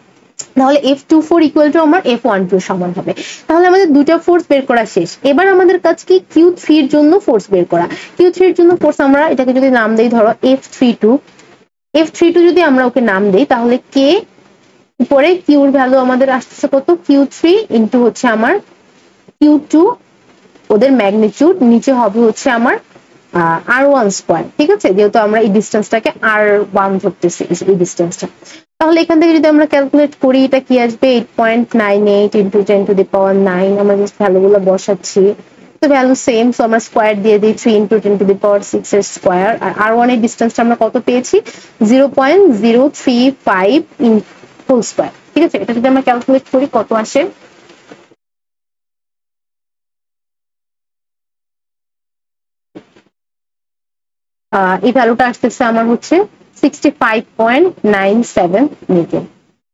তাহলে F24 ইকুয়াল টু আমার F12 সমান হবে। তাহলে আমাদের দুটো ফোর্স বের করা শেষ। এবার আমাদের কাজ কি, Q3 এর জন্য ফোর্স বের করা। Q3 এর জন্য ফোর্স আমরা এটাকে যদি নাম দেই, ধরো F32 যদি আমরা ওকে নাম দেই, তাহলে K উপরে Q এর ভ্যালু আমাদের আসছে কত, Q3 ইন্টু হচ্ছে আমার Q2, ওদের ম্যাগনিটিউড, নিচে হবে হচ্ছে আমার R1 স্কয়ার, ঠিক আছে? যেহেতু আমরা এই ডিসটেন্সটাকে R1 ধরতেছি, এই ডিসটেন্সটা। তাহলে এখান থেকে যদি আমরা ক্যালকুলেট করি, এটা কি আসবে, 8.98 ইন্টু 10⁻9, আমরা জাস্ট ভ্যালুগুলো বসাচ্ছি, তো ভ্যালু সেম, সো আমরা স্কয়ার দিয়ে দিই, 3 ইন্টু 10⁻6 এর স্কয়ার। আর R1 এর ডিসটেন্সটা আমরা কত পেয়েছি, 0.035 হোল স্কয়ার, ঠিক আছে? এটা যদি আমরা ক্যালকুলেট করি কত আসে, এই ভ্যালুটা আসতেছে আমার হচ্ছে 65.97 নিউটন।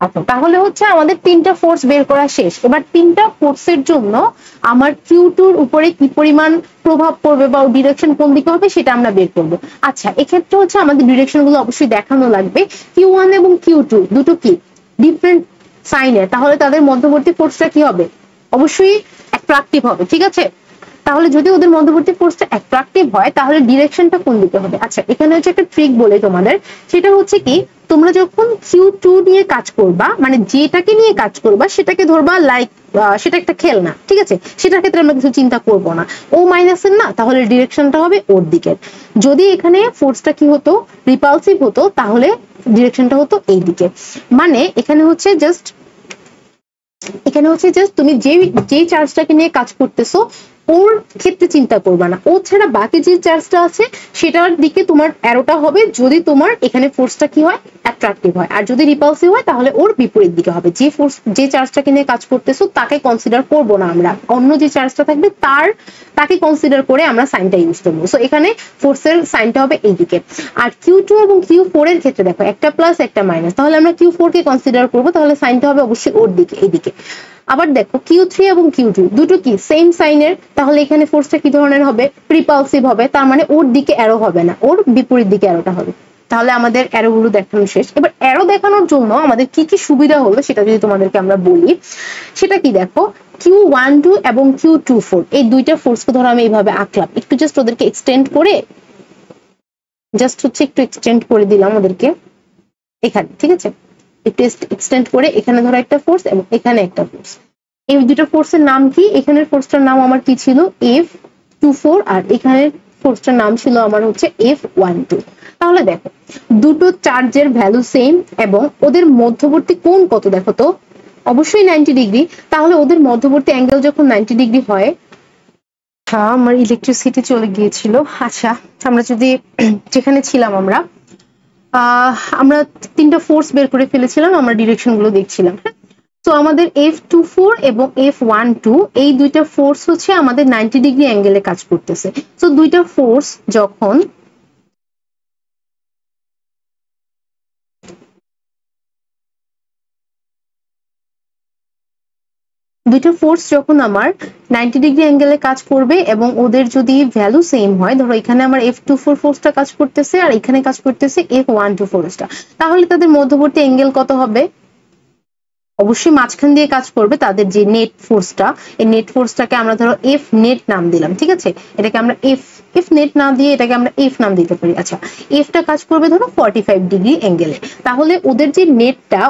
আচ্ছা, তাহলে হচ্ছে আমাদের তিনটা ফোর্স বের করা শেষ। এবার তিনটা ফোর্সের জন্য আমার Q2 এর উপরে কি পরিমাণ প্রভাব পড়বে বা ডিরেকশন কোন দিকে হবে সেটা আমরা বের করব। আচ্ছা, এক্ষেত্রে হচ্ছে আমাদের ডিরেকশন গুলো অবশ্যই দেখানো লাগবে। Q1 এবং Q2 দুটো কি ডিফারেন্ট সাইনের, তাহলে তাদের মধ্যবর্তী ফোর্সটা কি হবে? অবশ্যই অ্যাট্রাকটিভ হবে, ঠিক আছে? তাহলে যদি ওদের মধ্যবর্তী ফোর্সটা অ্যাট্রাকটিভ হয় তাহলে ডিরেকশনটা কোন দিকে হবে? আচ্ছা, এখানে হচ্ছে একটা ট্রিক বলে তোমাদের, সেটা হচ্ছে কি তোমরা যখন Q2 নিয়ে কাজ করবা, মানে যেটাকে নিয়ে কাজ করবা সেটাকে ধরবা লাইক সেটা একটা খেলনা, ঠিক আছে? সেটার ক্ষেত্রে আমরা কিছু চিন্তা করব না, ও মাইনাসের না, তাহলে ডিরেকশনটা হবে ওর দিকের। যদি এখানে ফোর্সটা কি হতো, রিপালসিভ হতো, তাহলে ডিরেকশনটা হতো এই দিকে। মানে এখানে হচ্ছে জাস্ট তুমি যে চার্জটাকে নিয়ে কাজ করতেছো ওর ক্ষেত্রে চিন্তা করবা না, ও ছাড়া বাকি যে চার্জটা আছে সেটার দিকে তোমার অ্যারোটা হবে যদি তোমার এখানে ফোর্সটা কি হয়, অ্যাট্রাকটিভ হয়। আর যদি রিপালসিভ হয় তাহলে ওর বিপরীত দিকে হবে। যে চার্জটাকে নিয়ে কাজ করতেছো তাকে কনসিডার করব না আমরা, অন্য যে চার্জটা থাকবে তাকে কনসিডার করে আমরা সাইনটা ইউজ করবো। সো এখানে ফোর্সের সাইনটা হবে এইদিকে। আর Q2 এবং Q4 এর ক্ষেত্রে দেখো একটা প্লাস একটা মাইনাস, তাহলে আমরা Q4 কে কনসিডার করবো, তাহলে সাইনটা হবে অবশ্যই ওর দিকে, এইদিকে। আবার দেখো Q3 এবং Q2 দুটো কি সেম সাইনের, তাহলে এখানে ফোর্সটা কি ধরনের হবে, রিপালসিভ হবে। তার মানে ওর দিকে অ্যারো হবে না, ওর বিপরীত দিকে অ্যারোটা হবে। তাহলে আমাদের অ্যারো গুলো দেখানো শেষ। এবার অ্যারো দেখানোর জন্য আমাদের কি কি সুবিধা হলো সেটা যদি তোমাদেরকে আমরা বলি, সেটা কি দেখো, Q12 এবং Q24 এই দুইটা ফোর্সকে ধরো আমি এইভাবে আঁকলাম, একটু জাস্ট ওদেরকে এক্সটেন্ড করে দিলাম ওদেরকে এখানে, ঠিক আছে? একটু এক্সটেন্ড করে এখানে ধরো একটা ফোর্স এবং এখানে একটা ফোর্স। এই দুটো ফোর্সের নাম কি? এখানের ফোর্সটার নাম আমার কি ছিল, F24, আর এখানের ফোর্সটার নাম ছিল আমার হচ্ছে F12। তাহলে দেখো দুটো চার্জের ভ্যালু সেম এবং ওদের মধ্যবর্তী কোণ কত দেখো তো, অবশ্যই 90 ডিগ্রি। তাহলে ওদের মধ্যবর্তী অ্যাঙ্গেল যখন 90 ডিগ্রি হয়, হ্যাঁ আমার ইলেকট্রিসিটি চলে গিয়েছিল। আচ্ছা, আমরা যদি যেখানে ছিলাম আমরা তিনটা ফোর্স বের করে ফেলেছিলাম, আমরা ডিরেকশন গুলো দেখছিলাম। তো আমাদের F24 এবং F12 এই দুইটা ফোর্স হচ্ছে আমাদের 90 ডিগ্রি অ্যাঙ্গেলে কাজ করতেছে। তো দুইটা ফোর্স যখন আমার 90 ডিগ্রি অ্যাঙ্গেলে কাজ করবে এবং ওদের যদি ভ্যালু সেম হয়, ধরো এখানে আমার F24 ফোর্সটা কাজ করতেছে আর এখানে কাজ করতেছে F12 ফোর্সটা, তাহলে তাদের মধ্যবর্তী অ্যাঙ্গেল কত হবে? অবশ্যই মাঝখান দিয়ে কাজ করবে তাদের যে নেট ফোর্সটা, এই নেট ফোর্সটাকে আমরা ধরো এফ নেট নাম দিলাম, ঠিক আছে? এটাকে আমরা এফ নেট না দিয়ে এটাকে আমরা এফ নাম দিতে পারি। আচ্ছা, এফটা কাজ করবে ধরো 45 ডিগ্রি অ্যাঙ্গেলে, তাহলে ওদের যে নেটটা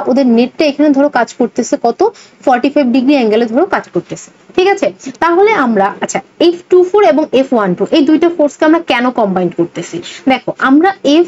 এখানে ধরো কাজ করতেছে কত, 45 ডিগ্রি অ্যাঙ্গেলে ধরো কাজ করতেছে, ঠিক আছে? তাহলে আমরা আচ্ছা F24 এবং F12 এই দুইটা ফোর্সকে আমরা কেন কম্বাইন করতেছি? দেখো আমরা এই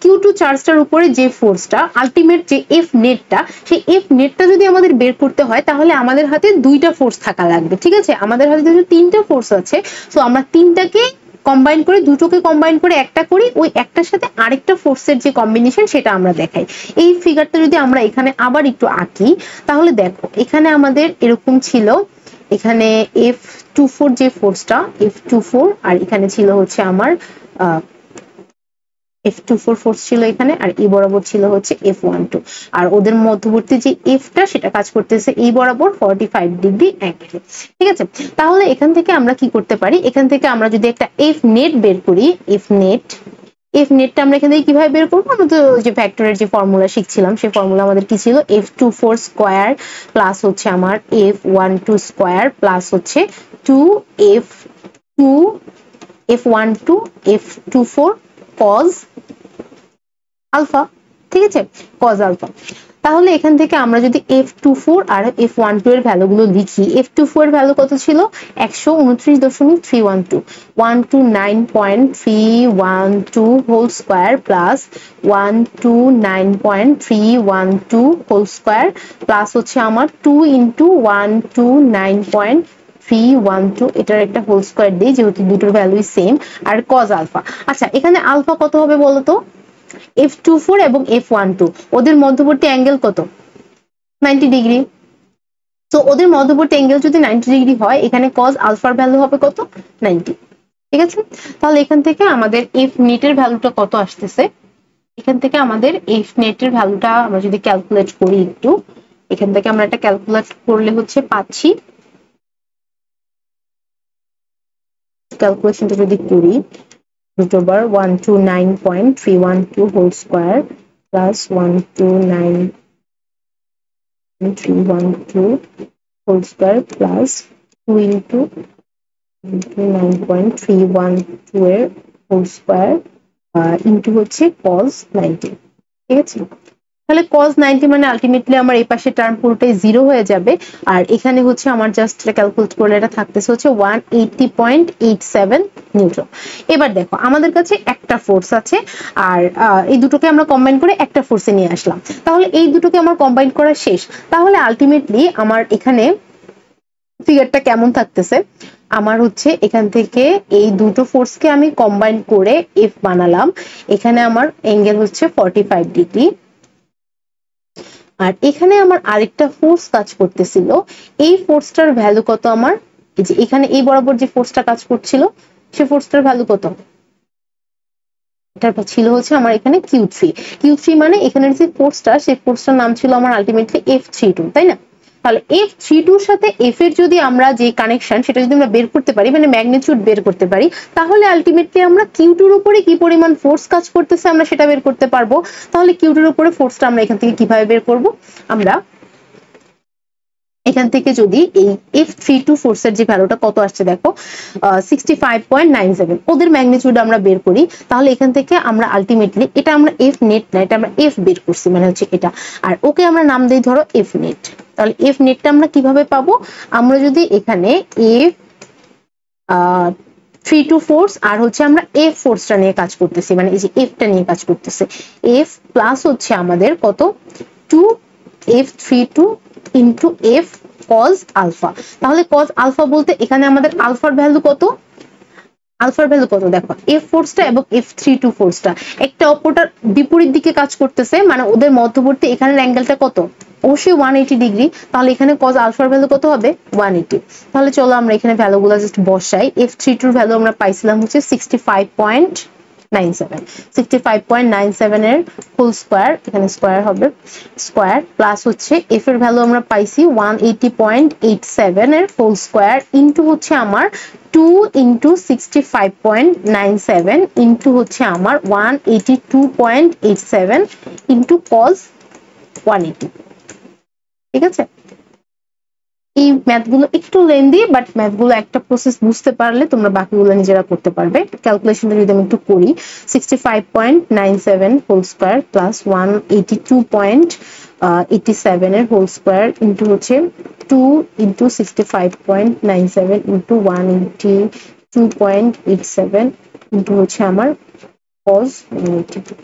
Q2 চার্জটার উপরে যে ফোর্সটা, আলটিমেট যে এফ নেটটা, সেই এফ নেটটা যদি আমাদের বের করতে হয় তাহলে আমাদের হাতে দুইটা ফোর্স থাকা লাগবে, ঠিক আছে? আমাদের হাতে যেহেতু তিনটা ফোর্স আছে, সো আমরা তিনটাকে কম্বাইন করে, দুটোকে কম্বাইন করে একটা করি, ওই একটার সাথে আরেকটা ফোর্সের যে কম্বিনেশন সেটা আমরা দেখাই। এই ফিগারটা যদি আমরা এখানে আবার একটু আঁকি, তাহলে দেখো এখানে আমাদের এরকম ছিল, এখানে F24 যে ফোর্সটা F24, আর এখানে ছিল হচ্ছে আমার F24 ফোর্স ছিল এখানে, আর এই বরাবর ছিল হচ্ছে F12, আর ওদের মধ্যবর্তী যে এফটা সেটা কাজ করতেছে এই বরাবর 45 ডিগ্রি অ্যাঙ্গেলে, ঠিক আছে? তাহলে এখান থেকে আমরা কি করতে পারি, এখান থেকে আমরা যদি একটা এফ নেট বের করি, এফ নেটটা আমরা এখান থেকে কিভাবে বের করবো, আমরা তো যে ভেক্টরের যে ফর্মুলা শিখছিলাম সেই ফর্মুলা আমাদের কি ছিল, F24 স্কয়ার প্লাস হচ্ছে আমার F12 স্কয়ার প্লাস হচ্ছে 2F12 F24 cos আলফা, ঠিক আছে? cos alpha. তাহলে এখান থেকে আমরা যদি F24 আর F12 এর ভ্যালুগুলো লিখি, F24 এর ভ্যালু কত ছিল, 129.312, 129.312 whole square plus 129.312 whole square plus হচ্ছে আমার 2 ইন্টু 129.312, এটার একটা হোল স্কয়ার দিই যেহেতু দুটোর ভ্যালুই সেম, আর cos আলফা। আচ্ছা, এখানে আলফা কত হবে বলতো, F24 এবং F12 ওদের মধ্যবর্তী অ্যাঙ্গেল কত, 90 ডিগ্রি। তো ওদের মধ্যবর্তী অ্যাঙ্গেল যদি 90 ডিগ্রি হয়, এখানে cos আলফার ভ্যালু হবে কত, 90। ঠিক আছে, তাহলে এখান থেকে আমাদের এফ নেটের ভ্যালুটা কত আসতেছে, এখান থেকে আমাদের এফ নেটের ভ্যালুটা আমরা যদি ক্যালকুলেট করি একটু, এখান থেকে আমরা একটা ক্যালকুলেট করলে হচ্ছে পাচ্ছি, ক্যালকুলেশনটা যদি করি root over 129.312 whole square plus 129.312 whole square plus 2 into 9.312 এর হোল স্কয়ার ইনটু হচ্ছে cos 90। ঠিক আছে, তাহলে cos 90 মানে আলটিমেটলি আমার এই পাশে টার্ম পুরোটাই 0 হয়ে যাবে, আর এখানে হচ্ছে আমার জাস্ট ক্যালকুলেট করলে এটা থাকতেছে হচ্ছে 180.87 নিউটন। এবার দেখো আমাদের কাছে একটা ফোর্স আছে, আর এই দুটোকে আমরা কম্বাইন করে একটা ফোর্সে নিয়ে আসলাম, তাহলে এই দুটোকে আমার কম্বাইন করা শেষ, তাহলে আলটিমেটলি আমার এখানে ফিগারটা কেমন থাকতেছে, আমার হচ্ছে এখান থেকে এই দুটো ফোর্সকে আমি কম্বাইন করে এফ বানালাম, এখানে আমার অ্যাঙ্গেল হচ্ছে 45 ডিগ্রি, আর এখানে আমার আরেকটা ফোর্স কাজ করতেছিল, এই ফোর্সটার ভ্যালু কত আমার, এই যে এখানে এই বরাবর যে ফোর্সটা কাজ করছিল সে ফোর্সটার ভ্যালু কত, এটা ছিল হচ্ছে আমার এখানে Q3 মানে এখানের যে ফোর্সটা সেই ফোর্সটার নাম ছিল আমার আলটিমেটলি F32, তাই না? তাহলে F32 সাথে F এর যদি আমরা যে কানেকশন সেটা যদি আমরা বের করতে পারি, মানে ম্যাগনিটিউড বের করতে পারি, তাহলে আলটিমেটলি আমরা Q2 এর উপরে কি পরিমাণ ফোর্স কাজ করতেছে আমরা সেটা বের করতে পারবো। তাহলে Q2 এর উপরে ফোর্সটা আমরা এখান থেকে কিভাবে বের করব, আমরা এখান থেকে যদি এই F32 ফোর্সের যে ভ্যালুটা কত আসছে দেখো 65.97, ওদের ম্যাগনিটিউড আমরা বের করি, তাহলে এখান থেকে আমরা আলটিমেটলি এটা আমরা F নেট না, এটা আমরা F বের করছি মানে হচ্ছে এটা, আর ওকে আমরা নাম দেই ধরো F নেট। তাহলে F নেটটা আমরা কিভাবে পাবো, আমরা যদি এখানে F32 ফোর্স আর হচ্ছে আমরা F ফোর্সটা নিয়ে কাজ করতেছি, মানে এই যে Fটা নিয়ে কাজ করতেছে, F প্লাস হচ্ছে আমাদের কত 2F32 into F cos alpha. তাহলে cos আলফা বলতে এখানে আমাদের আলফার ভ্যালু কত, দেখো F ফোর্সটা এবং F32 ফোর্সটা একটা অপরটার বিপরীত দিকে কাজ করতেছে, মানে ওদের মধ্যবর্তী এখানের অ্যাঙ্গেলটা কত, অবশ্যই 180 ডিগ্রি, তাহলে এখানে cos আলফার ভ্যালু কত হবে 180। তাহলে চলো আমরা এখানে ভ্যালুগুলো জাস্ট বসাই, F32 এর ভ্যালু আমরা পাইছিলাম হচ্ছে 65.97 এর ফুল স্কয়ার, এখানে স্কয়ার হবে স্কয়ার, প্লাস হচ্ছে F এর ভ্যালু আমরা পাইছি 180.87 এর ফুল স্কয়ার ইনটু হচ্ছে আমার 2 ইনটু 65.97 ইনটু হচ্ছে আমার 182.87 ইনটু cos 180। ঠিক আছে, এই ম্যাথগুলো একটু লেন্দি, বাট ম্যাথগুলো একটা প্রসেস বুঝতে পারলে তোমরা বাকিগুলো নিজেরা করতে পারবে। ক্যালকুলেশনটা যদি আমি একটু করি 65.97 হোল স্কয়ার প্লাস 182.87 এর হোল স্কয়ার ইনটু হচ্ছে 2 ইনটু 65.97 ইনটু 182.87 ইনটু হচ্ছে আমার cos 180।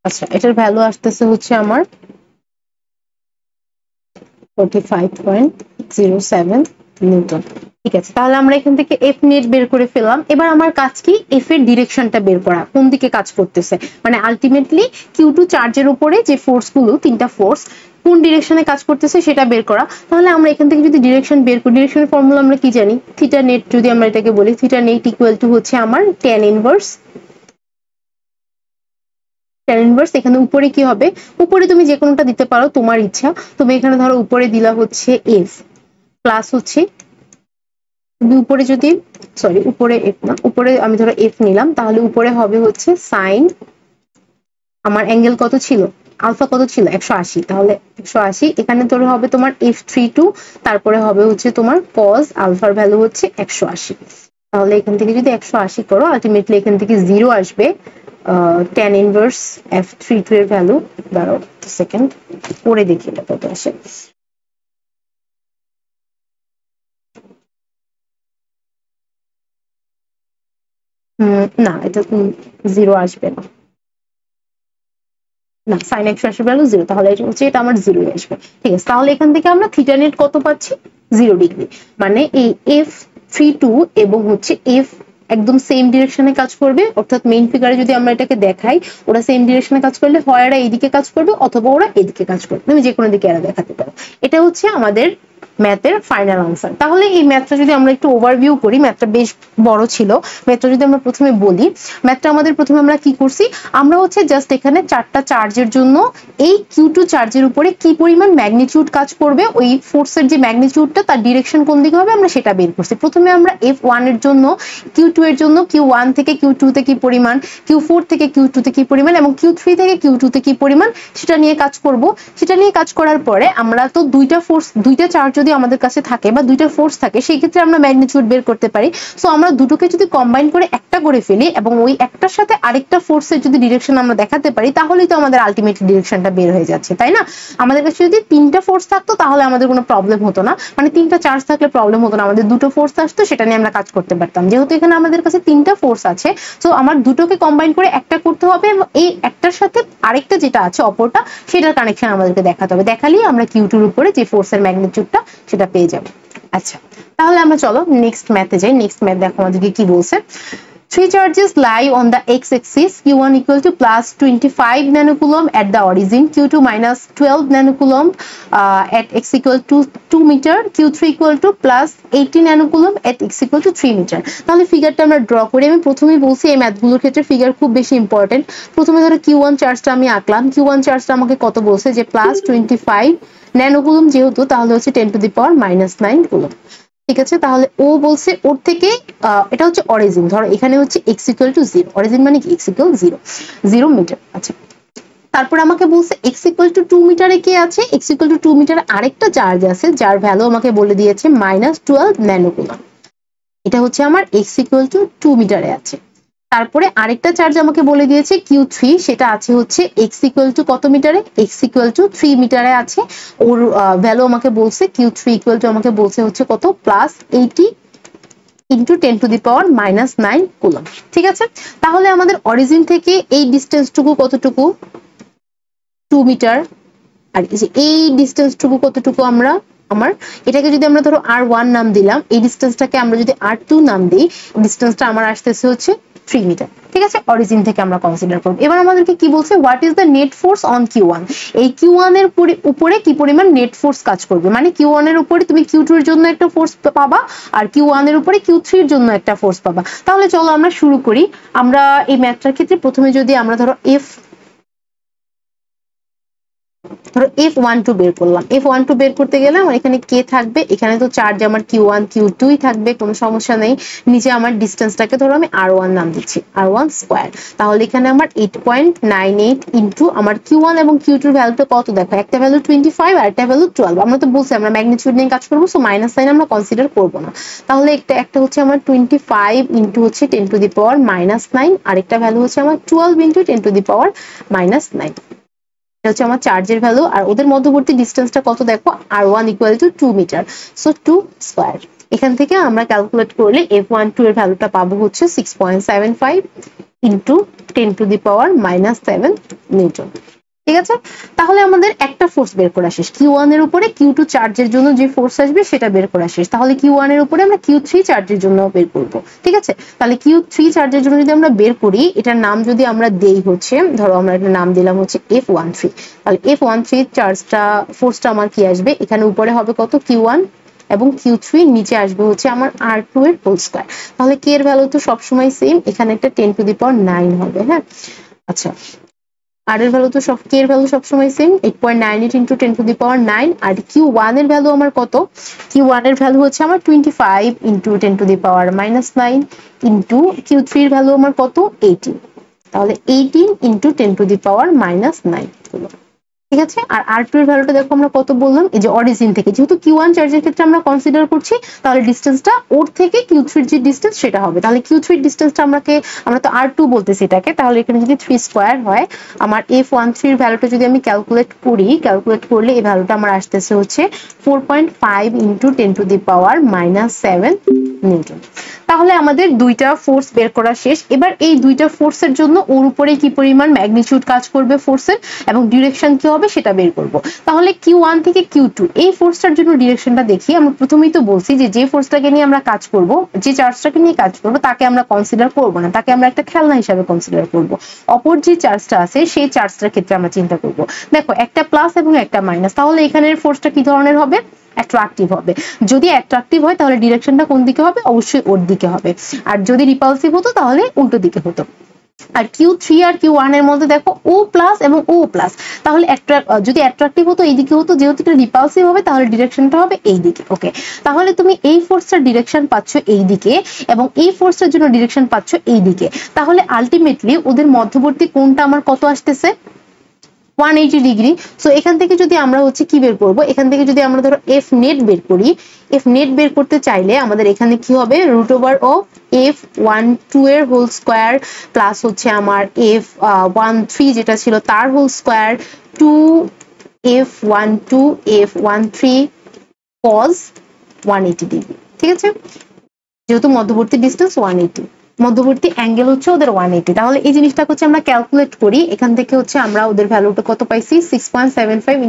আচ্ছা, এটার ভ্যালু আসতেছে হচ্ছে আমার 45.07 নিউটন। ঠিক আছে, তাহলে আমরা এখান থেকে এফ নেট বের করে ফেললাম। এবার আমার কাজ কি, এফ এর ডিরেকশনটা বের করা, কোন দিকে কাজ করতেছে, মানে আলটিমেটলি Q2 চার্জের উপরে যে ফোর্স গুলো, তিনটা ফোর্স কোন ডিরেকশনে কাজ করতেছে সেটা বের করা। তাহলে আমরা এখান থেকে যদি ডিরেকশন বের করি, ডিরেকশনের ফর্মুলা আমরা কি জানি, থিটা নেট যদি আমরা এটাকে বলি, থিটা নেট ইকুয়াল টু হচ্ছে আমার tan ইনভার্স, এখানে উপরে কি হবে, উপরে তুমি যে কোনোটা দিতে পারো তোমার ইচ্ছা, তুমি এখানে ধরো উপরে দিলা হচ্ছে এফ প্লাস হচ্ছে উপরে যদি উপরে এফ না, উপরে আমি ধরো এফ নিলাম, তাহলে উপরে হবে হচ্ছে সাইন, আমার অ্যাঙ্গেল কত ছিল, আলফা কত ছিল 180, তাহলে 180 এখানে ধরো হবে তোমার F32, তারপরে হবে হচ্ছে তোমার cos আলফার ভ্যালু হচ্ছে 180। তাহলে এখান থেকে যদি 180 করো আলটিমেটলি এখান থেকে 0 আসবে, tan inverse f32 এর ভ্যালু, দাঁড়াও সেকেন্ড করে দেখি এটা কত আসে। না, এটা 0 আসবে না, না sin 180 ভ্যালু 0, তাহলে এটা হচ্ছে এটা আমার 0 আসবে। ঠিক আছে, তাহলে এখান থেকে আমরা থিটা নেট কত পাচ্ছি, 0 ডিগ্রি। মানে এই f32 এবং হচ্ছে f একদম সেম ডিরেকশনে কাজ করবে, অর্থাৎ মেইন ফিগারে যদি আমরা এটাকে দেখাই ওরা সেম ডিরেকশনে কাজ করলে হয় এরা এইদিকে কাজ করবে অথবা ওরা এদিকে কাজ করবে, তুমি যে কোনো দিকে এরা দেখাতে পারো। এটা হচ্ছে আমাদের ম্যাথের ফাইনাল আনসার। তাহলে এই ম্যাথটা যদি আমরা একটু ওভারভিউ করি, ম্যাথটা বেশ বড় ছিল, ম্যাথটা যদি আমরা প্রথমে বলি, ম্যাথটা আমাদের প্রথমে আমরা কি করছি, আমরা হচ্ছে জাস্ট এখানে চারটা চার্জের জন্য এই Q2 চার্জের উপরে কি পরিমাণ ম্যাগনিটিউড কাজ করবে, ওই ফোর্সের যে ম্যাগনিটিউডটা তার ডিরেকশন কোন দিকে হবে আমরা সেটা বের করছি। প্রথমে আমরা F1 এর জন্য, Q2 এর জন্য Q1 থেকে Q2 তে কি পরিমাণ, Q4 থেকে Q2 তে কি পরিমাণ এবং Q3 থেকে Q2 তে কি পরিমাণ সেটা নিয়ে কাজ করব। সেটা নিয়ে কাজ করার পরে আমরা তো দুইটা চার্জ যদি আমাদের কাছে থাকে বা দুইটা ফোর্স থাকে সেই ক্ষেত্রে আমরা ম্যাগনিটিউড বের করতে পারি। সো আমরা দুটোকে যদি কম্বাইন করে একটা করে ফেলি এবং ওই একটার সাথে আরেকটা ফোর্সের যদি ডিরেকশন আমরা দেখাতে পারি তাহলেই তো আমাদের আলটিমেট ডিরেকশনটা বের হয়ে যাচ্ছে, তাই না? আমাদের কাছে যদি তিনটা ফোর্স থাকতো তাহলে আমাদের কোনো প্রবলেম হতো না, মানে তিনটা চার্জ থাকলে প্রবলেম হতো না, আমাদের দুটো ফোর্স আসতো সেটা নিয়ে আমরা কাজ করতে পারতাম। যেহেতু এখানে আমাদের কাছে তিনটা ফোর্স আছে, সো আমার দুটোকে কম্বাইন করে একটা করতে হবে এবং এই একটার সাথে আরেকটা যেটা আছে অপরটা সেটার কানেকশন আমাদেরকে দেখাতে হবে, দেখালেই আমরা Q2 এর উপরে যে ফোর্সের ম্যাগনিটিউডটা সেটা পেয়ে যাব। আচ্ছা, তাহলে আমরা চলো নেক্সট ম্যাথে যাই। নেক্সট ম্যাথ দেখো আমাদেরকে কি বলছে। Three charges lie on the x-axis, Q1 equal to plus 25 nanocoulomb at the origin, Q2 minus 12 nanocoulomb at x equal to 2 meter, Q3 equal to plus 80 nanocoulomb at x equal to 3 meter. তাহলে ফিগারটা আমরা draw করি। আমি প্রথমেই বলছি এই ম্যাথগুলোর ক্ষেত্রে figure খুব বেশি ইম্পর্টেন্ট। প্রথমে ধরো Q1 চার্জটা আমি আঁকলাম, Q1 চার্জটা আমাকে কত বলছে যে প্লাস 25 ন্যানোকুলম, যেহেতু তাহলে হচ্ছে 10 to the power minus 9 coulomb. ঠিক আছে, তাহলে ও বলছে ওর থেকে এটা হচ্ছে অরিজিন, ধরো এখানে হচ্ছে x equal to 0, অরিজিন মানে কি x equal 0 মিটার। আচ্ছা, তারপর আমাকে বলছে x equal to 2 মিটারে কে আছে, x equal to 2 মিটারে আরেকটা চার্জ আছে যার ভ্যালু আমাকে বলে দিয়েছে -12 ন্যানোকুলম। এটা হচ্ছে আমার x equal to 2 মিটারে আছে। তারপরে আরেকটা চার্জ আমাকে বলে দিয়েছে Q3, সেটা আছে হচ্ছে x equal to কত মিটারে, x equal to 3 মিটারে আছে। ওর ভ্যালু আমাকে বলছে Q3 equal to আমাকে বলছে হচ্ছে কত plus 80 into 10 to the power minus 9 coulomb. ঠিক আছে, তাহলে আমাদের অরিজিন থেকে এই ডিসটেন্সটুকু কতটুকু, 2 মিটার, আর এই ডিসটেন্সটুকু কতটুকু, আমার এটাকে যদি আমরা ধরো R1 নাম দিলাম, এই ডিসটেন্সটাকে আমরা যদি R2 নাম দিই, ডিসটেন্সটা আমার আসতেছে হচ্ছে 3 মিটার। ঠিক আছে, অরিজিন থেকে আমরা কনসিডার করব। এবার আমাদেরকে কি বলছে, what is the net force on Q1, এই Q1 এর উপরে কি পরিমাণ নেট ফোর্স কাজ করবে, মানে Q1 এর উপরে তুমি Q2 এর জন্য একটা ফোর্স পাবা আর Q1 এর উপরে Q3 এর জন্য একটা ফোর্স পাবা। তাহলে চলো আমরা শুরু করি। আমরা এই ম্যাথটার ক্ষেত্রে প্রথমে যদি আমরা ধরো F12 বের করলাম, F12 বের করতে গেলে আমার এখানে কে থাকবে, এখানে তো চার্জ আমার Q1 Q2 থাকবে, কোনো সমস্যা নেই। নিচে আমার ডিসটেন্সটাকে ধরো আমি R1 নাম দিচ্ছি, R1 স্কয়ার। তাহলে এখানে আমার 8.98 ইনটু আমার Q1 এবং Q2 এর ভ্যালুটা কত দেখো, একটা ভ্যালু 25 আর একটা ভ্যালু 12। আমরা তো বলছি আমরা ম্যাগনিটিউড নিয়ে কাজ করব, সো মাইনাস সাইন আমরা কনসিডার করব না। তাহলে একটা হচ্ছে আমার 25 ইনটু হচ্ছে 10 টু দি পাওয়ার -9, আরেকটা ভ্যালু হচ্ছে আমার 12 ইনটু 10 টু দি পাওয়ার -9। এটা হচ্ছে আমার চার্জের ভ্যালু, আর ওদের মধ্যবর্তী ডিসটেন্সটা কত দেখো, R1 equal to 2 metre, so 2 square. এখান থেকে আমরা ক্যালকুলেট করলে F12 এর ভ্যালুটা পাবো হচ্ছে 6.75 into 10 to the power -7 Newton. ঠিক আছে, তাহলে আমাদের একটা ফোর্স বের করা শেষ, Q1 এর উপরে Q2 চার্জের জন্য যে ফোর্স আসবে সেটা বের করা শেষ। তাহলে Q1 এর উপরে আমরা Q3 চার্জের জন্য বের করব। ঠিক আছে, তাহলে Q3 চার্জের জন্য যদি আমরা বের করি, এটার নাম যদি আমরা দেই হচ্ছে, ধরো আমরা একটা নাম দিলাম হচ্ছে F13, তাহলে F13 চার্জটা ফোর্সটা আমার কি আসবে, এখানে উপরে হবে কত Q1 এবং Q3, নিচে আসবে হচ্ছে আমার R2 এর হোল স্কয়ার। তাহলে K এর ভ্যালু তো সবসময় সেম, এখানে একটা 10 টু দি পাওয়ার 9 হবে। হ্যাঁ, আচ্ছা, আর এর ভ্যালু তো K এর ভ্যালু সবসময় same, 8.98 into 10 to the power 9। আর Q1 এর ভ্যালু আমার কত, Q1 এর ভ্যালু হচ্ছে আমার 25 into 10 to the power -9 into Q3 এর ভ্যালু আমার কত 18, তাহলে 18 ইনটু 10 টু দি পাওয়ার -9 হলো। ঠিক আছে। আর R2 এর ভ্যালুটা দেখো আমরা কত বললাম, এই যে অরিজিন থেকে, যেহেতু Q1 চার্জের ক্ষেত্রে আমরা কনসিডার করছি, তাহলে ডিসটেন্সটা ওর থেকে Q3 এর যে ডিসটেন্স সেটা হবে। তাহলে Q3 এর ডিসটেন্সটা আমরা তো R2 বলতেছি এটাকে, তাহলে এখানে যদি 3 স্কয়ার হয়, আমার F13 এর ভ্যালুটা যদি আমি ক্যালকুলেট করলে এই ভ্যালুটা আমার আসতেছে হচ্ছে 4.5 × 10⁻⁻7 নিউটন। তাহলে আমাদের দুইটা ফোর্স বের করা শেষ। এবার এই দুইটা ফোর্সের জন্য ওর উপরে কি পরিমাণ ম্যাগনিটিউড কাজ করবে ফোর্সের এবং ডিরেকশন কি হবে সেটা বের করব। তাহলে Q1 থেকে Q2 এই ফোর্সটার জন্য ডিরেকশনটা দেখি। আমরা প্রথমেই তো বলছি যে ফোর্সটাকে নিয়ে আমরা কাজ করব, যে চার্জটাকে নিয়ে কাজ করব, তাকে আমরা কনসিডার করব না, তাকে আমরা একটা খেলনা হিসাবে কনসিডার করব। অপর যে চার্জটা আছে সেই চার্জটার ক্ষেত্রে আমরা চিন্তা করব। দেখো একটা প্লাস এবং একটা মাইনাস, তাহলে এখানের ফোর্সটা কি ধরনের হবে? অ্যাট্রাকটিভ হবে। যদি অ্যাট্রাকটিভ হয় তাহলে ডিরেকশনটা কোন দিকে হবে? অবশ্যই ওর দিকে হবে। আর যদি রিপালসিভ হতো তাহলে উল্টো দিকে হতো। আর Q3 আর Q1 এর মধ্যে দেখো O প্লাস এবং O প্লাস, তাহলে যদি অ্যাট্রাকটিভ হতো এই দিকে হতো, যেহেতু এটা রিপালসিভ হবে তাহলে ডিরেকশনটা হবে এই দিকে। ওকে, তাহলে তুমি এই ফোর্সটার ডিরেকশন পাচ্ছ এই দিকে এবং এই ফোর্সের জন্য ডিরেকশন পাচ্ছ এই দিকে। তাহলে আলটিমেটলি ওদের মধ্যবর্তী কোণটা আমার কত আসতেছে? 180 ডিগ্রি। সো এখান থেকে যদি আমরা হচ্ছে কি বের করব, এখান থেকে যদি আমরা ধরো F নেট বের করি, F নেট বের করতে চাইলে আমাদের এখানে কি হবে? √of F12 এর হোল স্কয়ার প্লাস হচ্ছে আমার F13 যেটা ছিল তার whole square 2 F12 F13 cos 180 degree. ঠিক আছে, যেহেতু মধ্যবর্তী ডিসটেন্স 180, মধ্যবর্তী অ্যাঙ্গেল হচ্ছে ওদের 180। তাহলে এই জিনিসটা হচ্ছে আমরা ক্যালকুলেট করি, এখান থেকে হচ্ছে আমরা ওদের ভ্যালুটা কত পাইছি? 6.75 ×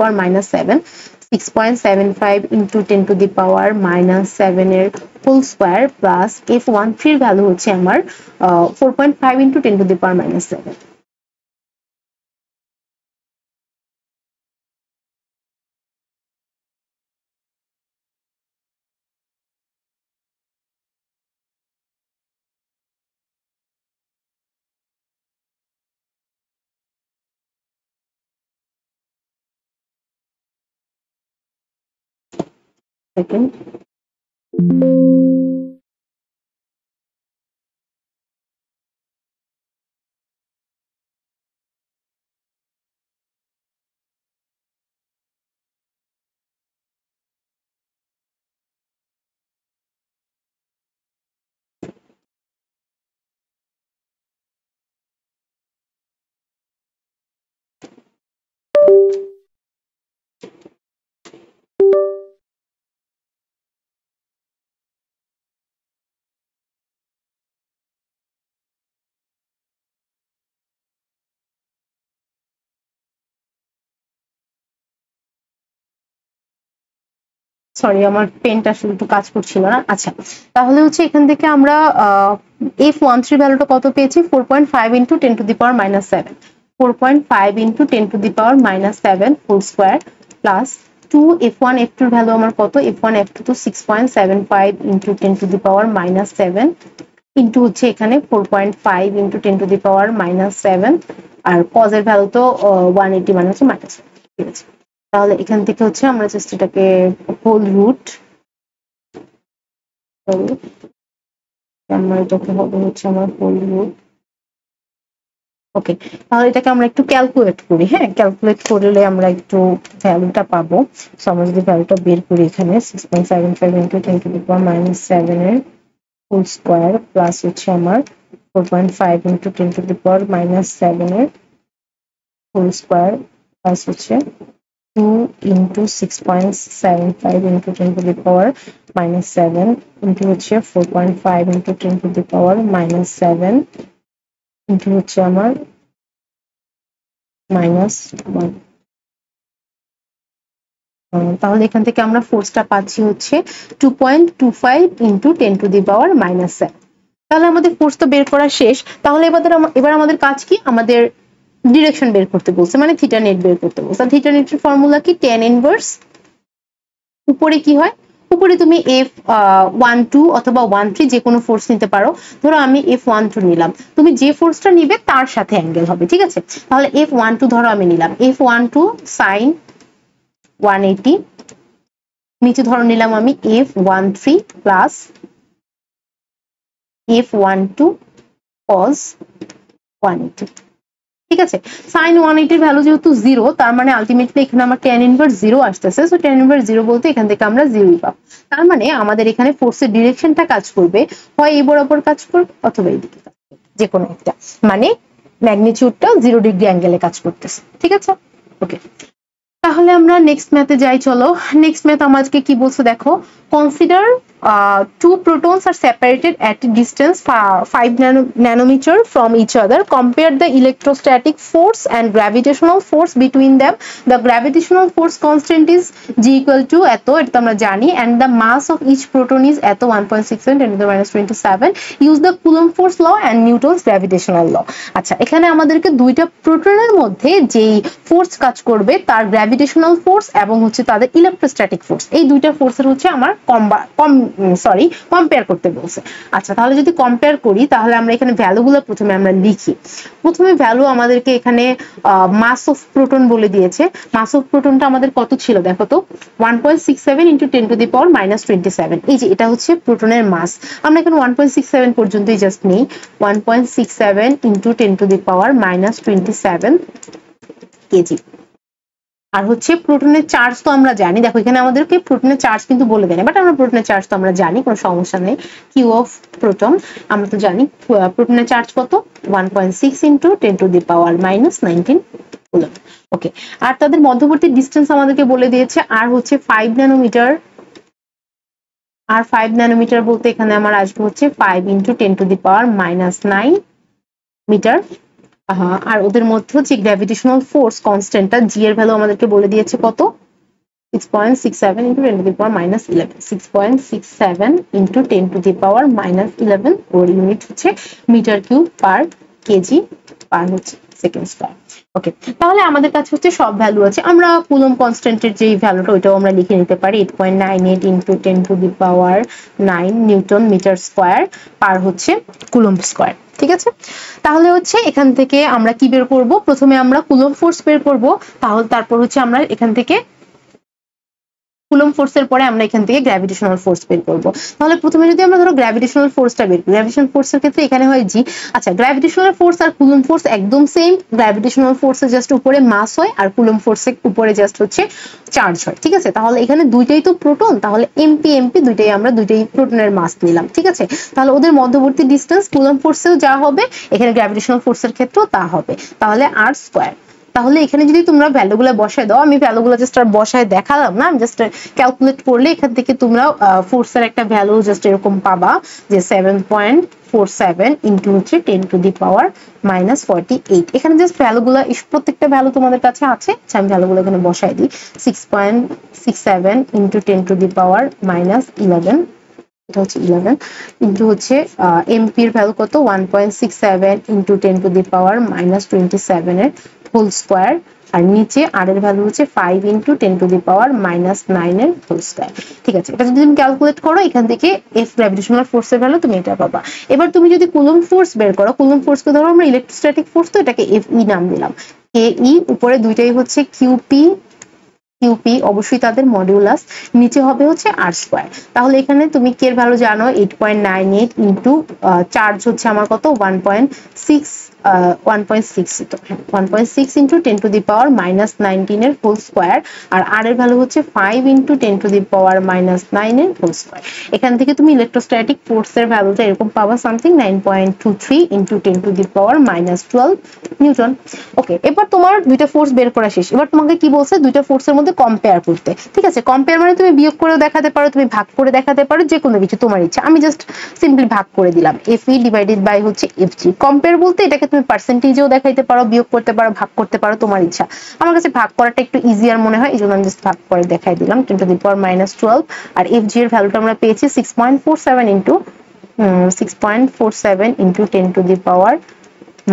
10⁻⁻7, 6.75 × 10⁻⁻7 এর হোল স্কয়ার প্লাস F13 এর ভ্যালু হচ্ছে আমার 4.5 × 10⁻⁻7। সেকেন্ড, সরি আমার পেনটা আসলে একটু কাজ করছিল না। আচ্ছা, তাহলে হচ্ছে এখান থেকে আমরা F13 ভ্যালুটা কত পেয়েছি? 4.5 × 10⁻⁻7, 4.5 × 10⁻⁻7 whole square plus 2 F1 F2 এর ভ্যালু আমার কত? F1 F2 তো 6.75 × 10⁻⁻7 ইনটু হচ্ছে এখানে 4.5 × 10⁻⁻7 আর cos এর ভ্যালু তো 180 মানে হচ্ছে মাইনাস। ঠিক আছে, তাহলে এখান থেকে হচ্ছে আমরা জাস্ট এটাকে হোল রুট, আমরা এটাকে হবে হচ্ছে আমার হোল রুট। ওকে, তাহলে এটাকে আমরা একটু ক্যালকুলেট করি। হ্যাঁ, ক্যালকুলেট করলে আমরা একটু ভ্যালুটা পাবো। সো আমরা যদি ভ্যালুটা বের করি, এখানে 6.75 × 10⁻⁻7 এর হোল স্কয়ার প্লাস হচ্ছে আমার 4.5 × 10⁻⁻7 এর হোল স্কয়ার প্লাস হচ্ছে 2 × 6.75 × 10⁻⁻7 ইনটু হচ্ছে 4.5 × 10⁻⁻7 ইনটু হচ্ছে আমার -1। তাহলে এখান থেকে আমরা ফোর্সটা পাচ্ছি হচ্ছে 2.25 × 10⁻⁻7। তাহলে আমাদের ফোর্স তো বের করা শেষ। তাহলে এবার আমাদের কাজ কি? আমাদের ডিরেকশন বের করতে বলছে, মানে থিটা নেট বের করতে বলছে। থিটা নেটের ফর্মুলা কি? tan ইনভার্স, উপরে কি হয়? উপরে তুমি F12 অথবা 13 যে কোনো ফোর্স নিতে পারো। ধরো আমি F12 নিলাম, তুমি যে ফোর্সটা নিবে তার সাথে অ্যাঙ্গেল হবে। ঠিক আছে, তাহলে F12 ধরো আমি নিলাম F12 sin 180, নিচে ধরো নিলাম আমি F13 প্লাস F12 cos 180। ঠিক আছে। sin 180 এর ভ্যালু যেহেতু 0, তার মানে আলটিমেটলি এখানে আমার tan ইনভার্স 0 আসতেছে। সো tan ইনভার্স 0 বলতে এখান থেকে আমরা 0 পাবো। তার মানে আমাদের এখানে ফোর্সের ডিরেকশনটা কাজ করবে, হয় এই বরাবর কাজ করবে অথবা এইদিকে কাজ করবে, যে কোনো একটা, মানে ম্যাগনিটিউডটা 0 ডিগ্রি অ্যাঙ্গেলে কাজ করতেছে। ঠিক আছে, ওকে। তাহলে আমরা নেক্সট ম্যাথে যাই, চলো। নেক্সট ম্যাথ আমাদেরকে কি বলছে দেখো, consider two protons are separated at a distance 5 nanometer from each other. Compare the electrostatic force and gravitational force between them. The gravitational force constant is g equal to এত, এটা আমরা জানি, and the mass of each proton is এত 1.67 10 to the minus 27. Use the Coulomb force law and Newton's gravitational law. আচ্ছা, এখানে আমাদেরকে দুইটা প্রোটনের মধ্যে যেই ফোর্স কাজ করবে তার গ্র্যাভিটেশনাল ফোর্স এবং হচ্ছে তাদের ইলেকট্রোস্ট্যাটিক ফোর্স, এই দুইটা ফোর্সের হচ্ছে আমার কম্পেয়ার করতে বলছে। আচ্ছা, তাহলে যদি কম্পেয়ার করি তাহলে আমরা এখানে ভ্যালুগুলো প্রথমে আমরা লিখি। প্রথমে ভ্যালু আমাদেরকে এখানে মাস অফ প্রোটন বলে দিয়েছে। মাস অফ প্রোটনটা আমাদের কত ছিল দেখো তো, 1.67 into 10 to the power minus 27। এই যে এটা হচ্ছে প্রোটনের মাস। আমরা এখানে 1.67 পর্যন্তই জাস্ট নেই। 1.67 into 10 to the power minus 27 KG. আর হচ্ছে প্রোটনের চার্জ তো আমরা জানি, দেখো এখানে আমাদেরকে প্রোটনের চার্জ কিন্তু বলে দেয়, বাট আমরা প্রোটনের চার্জ তো আমরা জানি, কোনো সমস্যা নেই। কিউ অফ প্রোটন আমরা তো জানি, প্রোটনের চার্জ কত, 1.6 into 10 to the power minus 19 coulomb. Okay, আর তাদের মধ্যবর্তী ডিস্টেন্স আমাদেরকে বলে দিয়েছে, আর হচ্ছে 5 ন্যানোমিটার। আর 5 ন্যানোমিটার বলতে এখানে আমার আসবে হচ্ছে 5 into 10 to the power minus 9 metre. আর ওদের মধ্যে হচ্ছে গ্র্যাভিটেশনাল ফোর্স কনস্ট্যান্টটা জি এর ভ্যালু আমাদেরকে বলে দিয়েছে কত, 6.67 into 10 to the power minus 11। 6.67 into 10 to the power minus 11, or unit হচ্ছে মিটার কিউব পার কেজি পার হচ্ছে সেকেন্ড স্কয়ার। ওকে, তাহলে আমাদের কাছে হচ্ছে সব ভ্যালু আছে। আমরা কুলম্ব কনস্ট্যান্টের যে ভ্যালুটা ওইটাও আমরা লিখে নিতে পারি, 8.98 into 10 to the power 9 newton metre square per হচ্ছে কুলম্ব স্কয়ার। ঠিক আছে, তাহলে হচ্ছে এখান থেকে আমরা কি বের করব, প্রথমে আমরা কুলম্ব ফোর্স বের করব, তাহলে তারপর হচ্ছে আমরা এখান থেকে কুলম্ব ফোর্সের পরে আমরা এখান থেকে গ্র্যাভিটেশনাল ফোর্স বের করব। তাহলে প্রথমে যদি আমরা ধরো গ্র্যাভিটেশনাল ফোর্সটা বের করি, গ্র্যাভিটেশনাল ফোর্সের ক্ষেত্রে এখানে হয় জি। আচ্ছা, গ্র্যাভিটেশনাল ফোর্স আর কুলম্ব ফোর্স একদম সেম। গ্র্যাভিটেশনাল ফোর্সের জাস্ট উপরে মাস হয় আর কুলম্ব ফোর্সের উপরে জাস্ট হচ্ছে চার্জ হয়। ঠিক আছে, তাহলে এখানে দুইটাই তো প্রোটন, তাহলে এমপি এমপি দুইটাই আমরা দুইটাই প্রোটনের মাস নিলাম। ঠিক আছে, তাহলে ওদের মধ্যবর্তী ডিস্টেন্স কুলম্ব ফোর্সেও যা হবে এখানে গ্র্যাভিটেশনাল ফোর্সের ক্ষেত্রেও তা হবে, তাহলে আর স্কয়ার। তাহলে এখানে যদি তোমরা ভ্যালুগুলো বসায় দাও, আমি ভ্যালুগুলো জাস্ট আর বসায় দেখালাম না, আমি জাস্ট ক্যালকুলেট করলে এখান থেকে তোমরা ফোর্সের একটা ভ্যালু জাস্ট এরকম পাবা যে 7.47 ইন্টু হচ্ছে 10 টু দি পাওয়ার মাইনাস 48। এখানে জাস্ট ভ্যালুগুলো, প্রত্যেকটা ভ্যালু তোমাদের কাছে আছে, আমি ভ্যালুগুলো এখানে বসাই দিই। 6.67 into 10 to the power minus 11, এটা হচ্ছে 11 ইন্টু হচ্ছে এমপির ভ্যালু কত, 1.67 into 10 to the power minus 27 এর হোল স্কয়ার, আর নিচে আর এর ভ্যালু হচ্ছে 5 into 10 to the power minus 9 এর হোল স্কয়ার। ঠিক আছে, এটা যদি তুমি ক্যালকুলেট করো এখান থেকে এফ গ্র্যাভিটেশনাল ফোর্সের ভ্যালু তুমি এটা পাবা। এবার তুমি যদি কুলম্ব ফোর্স বের করো, কুলম্ব ফোর্সকে ধরো আমরা ইলেকট্রোস্ট্যাটিক ফোর্স, তো এটাকে এফ ই নাম দিলাম। কে ই উপরে দুইটাই হচ্ছে কিউপি, কিউপি অবশ্যই তাদের মডিউলাস, নিচে হবে হচ্ছে আর স্কয়ার। তাহলে এখানে তুমি কে এর ভ্যালু জানো, 8.98 ইন্টু চার্জ হচ্ছে আমার কত 1.6 into 10 to the power minus 19 এর হোল স্কয়ার, আর আর এর ভ্যালু হচ্ছে 5 into 10 to the power minus 9 এর হোল স্কয়ার। এখান থেকে তুমি ইলেকট্রোস্ট্যাটিক ফোর্সের ভ্যালুটা এরকম পাবা something 9.23 into 10 to the power minus 12 newton. Okay, এবার তোমার দুইটা ফোর্স বের করা শেষ। এবার তোমাকে কি বলছে, দুইটা ফোর্সের মধ্যে কম্পেয়ার করতে। ঠিক আছে, কম্পেয়ার মানে তুমি বিয়োগ করে দেখাতে পারো, তুমি ভাগ করে দেখাতে পারো, যে কোনো কিছু তোমার ইচ্ছা। আমি জাস্ট সিম্পলি ভাগ করে দিলাম, এফ ই ডিভাইডেড বাই হচ্ছে এফ জি। কম্পেয়ার বলতে এটাকে তুমি পার্সেন্টেজেও দেখাইতে পারো, বিয়োগ করতে পারো, ভাগ করতে পারো, তোমার ইচ্ছা। আমার কাছে ভাগ করাটা একটু ইজিয়ার মনে হয়, এই জন্য আমি জাস্ট ভাগ করে দেখাই দিলাম 10 টু দি পাওয়ার মাইনাস 12। আর এফ জি এর ভ্যালুটা আমরা পেয়েছি 6.47 into 10 to the power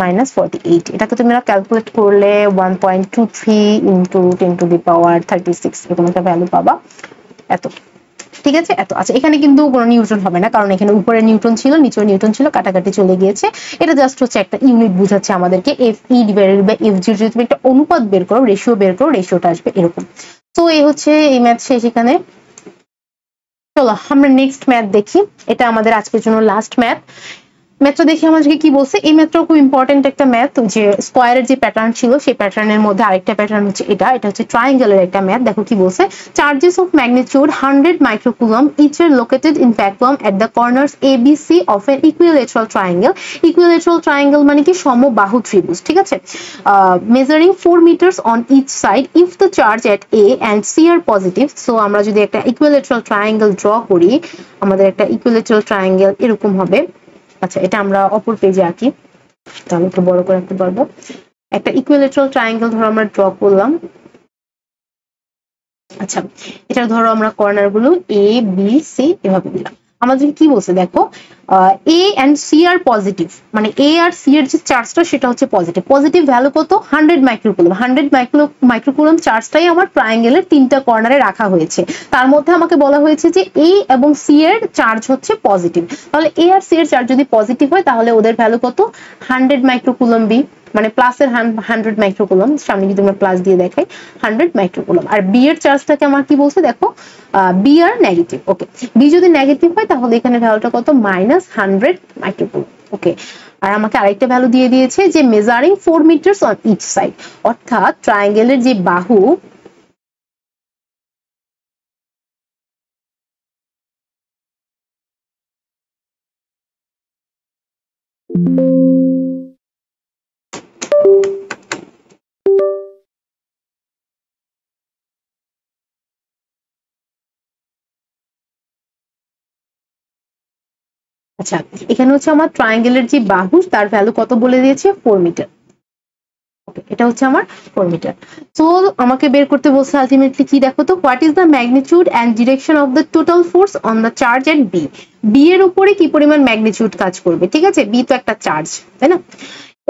minus 48। এটাকে তুমি ক্যালকুলেট করলে 1.23 ইন্টু 10 টু দি পাওয়ার 36 এরকম একটা ভ্যালু পাবা, এত। ঠিক আছে, এত। আচ্ছা, এখানে কিন্তু কোনো নিউটন হবে না, কারণ এখানে উপরে নিউটন ছিল, নিচে নিউটন ছিল, কাটাকাটি চলে গিয়েছে। এটা জাস্ট হচ্ছে একটা ইউনিট বুঝাচ্ছে আমাদেরকে। F E divided by F G, যদি তুমি একটা অনুপাত বের করো, রেশিও বের করো, রেশিওটা আসবে এরকম। তো এই হচ্ছে এই ম্যাথ শেষ এখানে। চলো আমরা নেক্সট ম্যাথ দেখি, এটা আমাদের আজকের জন্য লাস্ট ম্যাথ। ম্যাথটা দেখে আমাদেরকে কি বলছে, এই ম্যাথটাও খুব ইম্পর্টেন্ট একটা ম্যাথ, যে স্কোয়ারের যে প্যাটার্ন ছিল সেই প্যাটার্নের মধ্যে আরেকটা প্যাটার্ন হচ্ছে এটা হচ্ছে ট্রায়াঙ্গেলের একটা ম্যাথ। দেখো কি বলছে, charges of magnitude 100 microcoulomb each are located in vacuum at the corners A B C of an equilateral triangle. Equilateral triangle মানে কি সমবাহু ত্রিভুজ, ঠিক আছে, measuring 4 metres on each side if the charge at A and C are positive. So আমরা যদি একটা equilateral triangle draw করি, আমাদের একটা ইকুইলেটারাল ট্রায়াঙ্গেল এরকম হবে। আচ্ছা, এটা আমরা অপর পেজে আঁকি, তাহলে একটু বড় করে আঁকতে পারবো। একটা ইকুইলেটারাল ট্রায়াঙ্গেল ধরো আমরা ড্র করলাম। আচ্ছা, এটা ধরো আমরা কর্নার গুলো এ বি সি এভাবে দিলাম। আমাদের কি বলছে দেখো, এ এন্ড সি আর পজিটিভ, মানে এ আর সি এর যে চার্জটা সেটা হচ্ছে পজিটিভ। পজিটিভ ভ্যালু কত, 100 মাইক্রোকুলম। 100 মাইক্রোকুলম চার্জটাই আমার ট্রায়াঙ্গেলের তিনটা কর্নারে রাখা হয়েছে। তার মধ্যে আমাকে বলা হয়েছে যে এ এবং সি এর চার্জ হচ্ছে পজিটিভ। তাহলে এ আর সি এর চার্জ যদি পজিটিভ হয় তাহলে ওদের ভ্যালু কত, 100 মাইক্রোকুলম বি, মানে প্লাসের 100 মাইক্রোকুলম, সামনে যদি আমরা প্লাস দিয়ে দেখাই 100 মাইক্রোকুলম। আর বি এর চার্জটাকে আমার কি বলছে দেখো, বি আর নেগেটিভ। ওকে, বি যদি নেগেটিভ হয় তাহলে এখানে ভ্যালুটা কত, -100 মাইক্রোকুলম। ওকে, আর আমাকে আরেকটা ভ্যালু দিয়ে দিয়েছে যে measuring 4 metres on each side, অর্থাৎ ট্রায়াঙ্গেলের যে বাহু আচ্ছা, এখানে হচ্ছে আমার ট্রায়াঙ্গেলের যে বাহু তার ভ্যালু কত বলে দিয়েছে, 4 মিটার। ওকে, এটা হচ্ছে আমার 4 মিটার। সো আমাকে বের করতে বলছে আলটিমেটলি কি, দেখো তো, what is the magnitude and direction of the total force on the charge at B. B এর উপরে কি পরিমাণ ম্যাগনিটিউড কাজ করবে, ঠিক আছে, বি তো একটা চার্জ, তাই না,